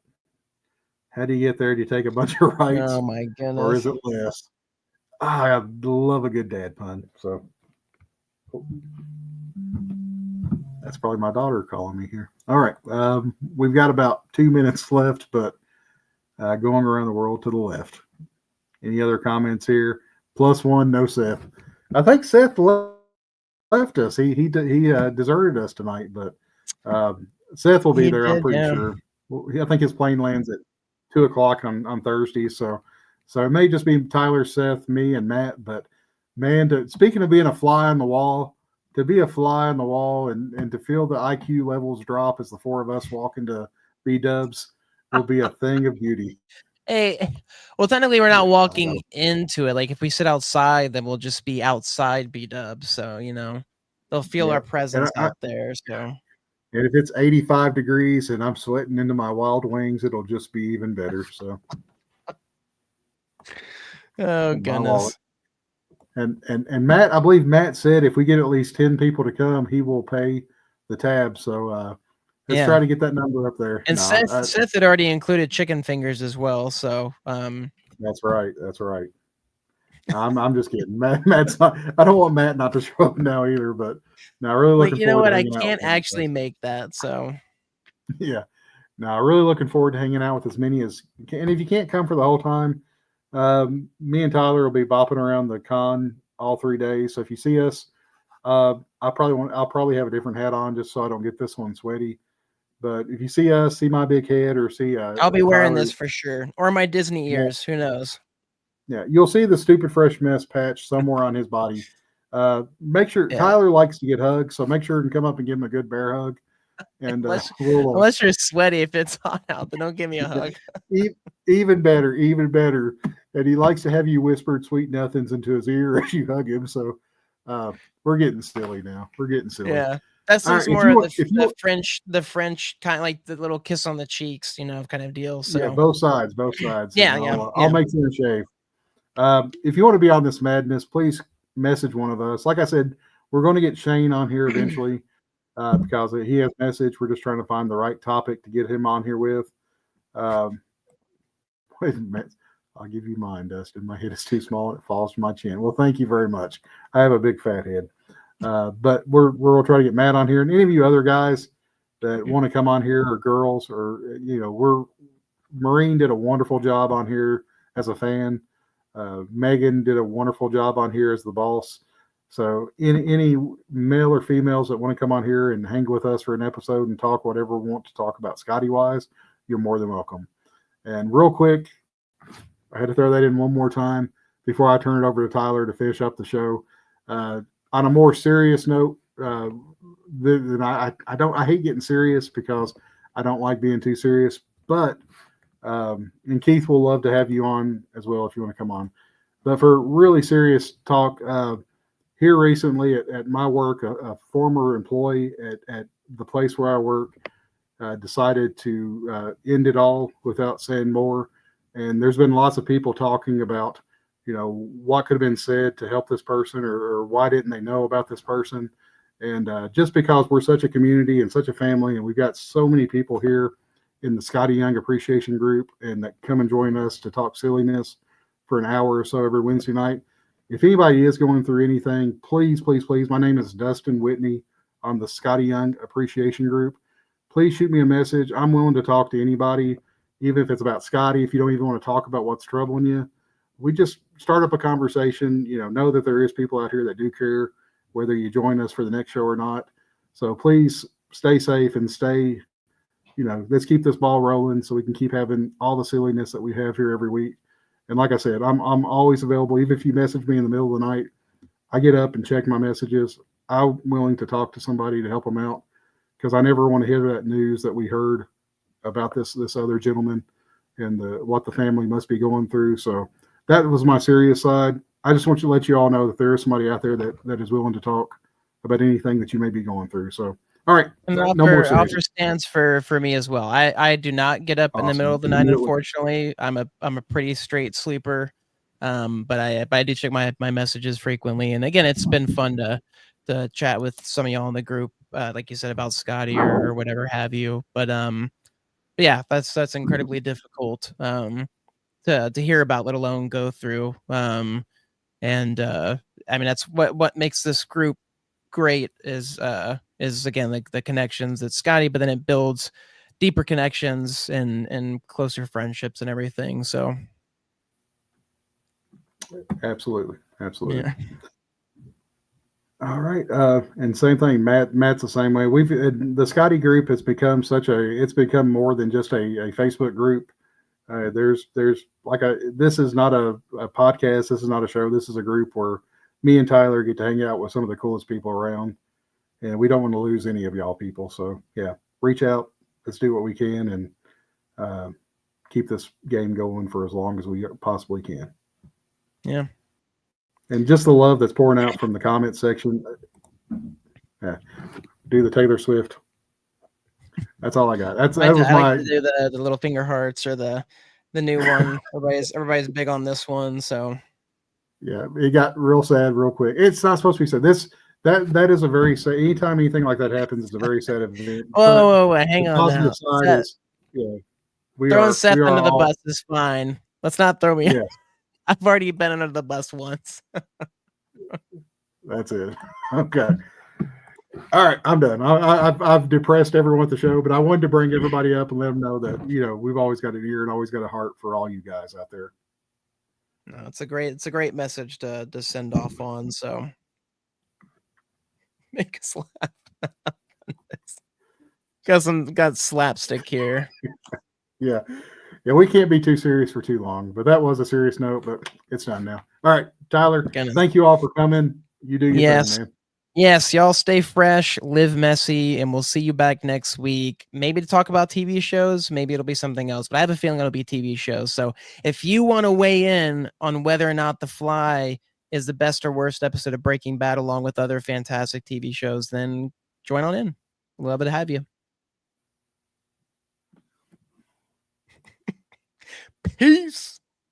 How do you get there? Do you take a bunch of rights? Oh my goodness! Or is it less? I love a good dad pun. So that's probably my daughter calling me here. All right. We've got about 2 minutes left, but going around the world to the left. Any other comments here? +1, no Seth. I think Seth left us. He deserted us tonight, but Seth will be there. I'm pretty sure. I think his plane lands at 2:00 on Thursday. So it may just be Tyler, Seth, me, and Matt. But man, speaking of being a fly on the wall, to be a fly on the wall and to feel the IQ levels drop as the four of us walk into B-dubs will be a thing of beauty. Hey, well, technically we're not Yeah, walking into it. Like if we sit outside, then we'll just be outside B-dubs. So, they'll feel our presence And out there. So, and if it's 85 degrees and I'm sweating into my wild wings, it'll just be even better. So, oh my wallet. goodness. And Matt, I believe Matt said if we get at least 10 people to come, he will pay the tab. So let's try Yeah. to get that number up there. And No, Seth had already included chicken fingers as well. So, that's right. That's right. I'm just kidding. Matt's not. I don't want Matt not to show up now either. But now, really like, looking you know forward what? to I hanging out can't with him. actually make that. So, Yeah. Now, really looking forward to hanging out with as many as. And if you can't come for the whole time, me and Tyler will be bopping around the con all 3 days. So if you see us, I'll probably have a different hat on just so I don't get this one sweaty. But if you see us, see my big head, or see I'll be wearing this Tyler's, for sure. Or my Disney yeah, ears. Who knows? yeah, you'll see the stupid fresh mess patch somewhere on his body. Make sure Yeah. Tyler likes to get hugged, so make sure and come up and give him a good bear hug. And Unless you're sweaty, if it's hot out, then don't give me a hug. even better, even better. And he likes to have you whispered sweet nothings into his ear as you hug him. So we're getting silly now. We're getting silly. Yeah. That All seems right, more of the French kind of like the little kiss on the cheeks, kind of deal. So yeah, both sides. yeah, I'll make you a shave. If you want to be on this madness, please message one of us. Like I said, we're going to get Shane on here eventually because he has message. We're just trying to find the right topic to get him on here with. Wait a minute. I'll give you mine, Dustin. My head is too small. It falls from my chin. Well, thank you very much. I have a big fat head. But we'll try to get Matt on here. And any of you other guys that want to come on here or girls or, Maureen did a wonderful job on here as a fan. Megan did a wonderful job on here as the boss. So any male or females that want to come on here and hang with us for an episode and talk whatever we want to talk about Skottie wise, you're more than welcome. And real quick, I had to throw that in one more time before I turn it over to Tyler to finish up the show. On a more serious note, I hate getting serious because I don't like being too serious, but and Keith will love to have you on as well if you want to come on. But for really serious talk, here recently at my work, a former employee at the place where I work decided to end it all without saying more. And there's been lots of people talking about, what could have been said to help this person or why didn't they know about this person. And just because we're such a community and such a family, and we've got so many people here in the Skottie Young Appreciation Group and that come and join us to talk silliness for an hour or so every Wednesday night. If anybody is going through anything, please, please, please, my name is Dustin Whitney on the Skottie Young Appreciation Group. Please shoot me a message. I'm willing to talk to anybody, even if it's about Skottie. If you don't even want to talk about what's troubling you, we just start up a conversation. Know that there is people out here that do care, whether you join us for the next show or not. So please stay safe and stay, let's keep this ball rolling so we can keep having all the silliness that we have here every week. And like I said, I'm always available. Even if you message me in the middle of the night, I get up and check my messages. I'm willing to talk to somebody to help them out because I never want to hear that news that we heard about this other gentleman and what the family must be going through. So that was my serious side. I just want to let you all know that there is somebody out there that is willing to talk about anything that you may be going through. So, all right. And no more offer stands for me as well. I do not get up in the middle of the night. Unfortunately, I'm a pretty straight sleeper. But I do check my messages frequently. And again, it's been fun to chat with some of y'all in the group, like you said, about Skottie or whatever have you. But yeah, that's incredibly difficult to hear about, let alone go through. And I mean that's what makes this group great is again like the connections that Skottie, but then it builds deeper connections and closer friendships and everything. So absolutely. Yeah. All right. And same thing, Matt's the same way. The Skottie group has become it's become more than just a Facebook group. There's this is not a podcast. This is not a show. This is a group where me and Tyler get to hang out with some of the coolest people around. and we don't want to lose any of y'all people. So yeah, reach out. Let's do what we can and keep this game going for as long as we possibly can. Yeah. And just the love that's pouring out from the comment section. Yeah, do the Taylor Swift. That's all I got. I That was like my. to do the little finger hearts or the new one. Everybody's big on this one, so Yeah, it got real sad real quick. It's not supposed to be sad. That is a very sad. Anytime anything like that happens, it's a very sad event. But whoa, hang the on positive now. side Seth, is, yeah, throwing Seth we are under the all, bus is fine. Let's not throw me. yes, I've already been under the bus once. that's it. Okay. All right, I'm done. I've depressed everyone at the show, but I wanted to bring everybody up and let them know that we've always got an ear and always got a heart for all you guys out there. No, it's a great message to send off on. So make us laugh. got slapstick here. Yeah, we can't be too serious for too long, but that was a serious note. But it's done now. All right, Tyler. Thank you all for coming. You do your thing, man. Yes, y'all stay fresh, live messy, and we'll see you back next week. Maybe to talk about TV shows, maybe it'll be something else, but I have a feeling it'll be TV shows. So if you want to weigh in on whether or not The Fly is the best or worst episode of Breaking Bad along with other fantastic TV shows, then join on in. Love to have you. Peace.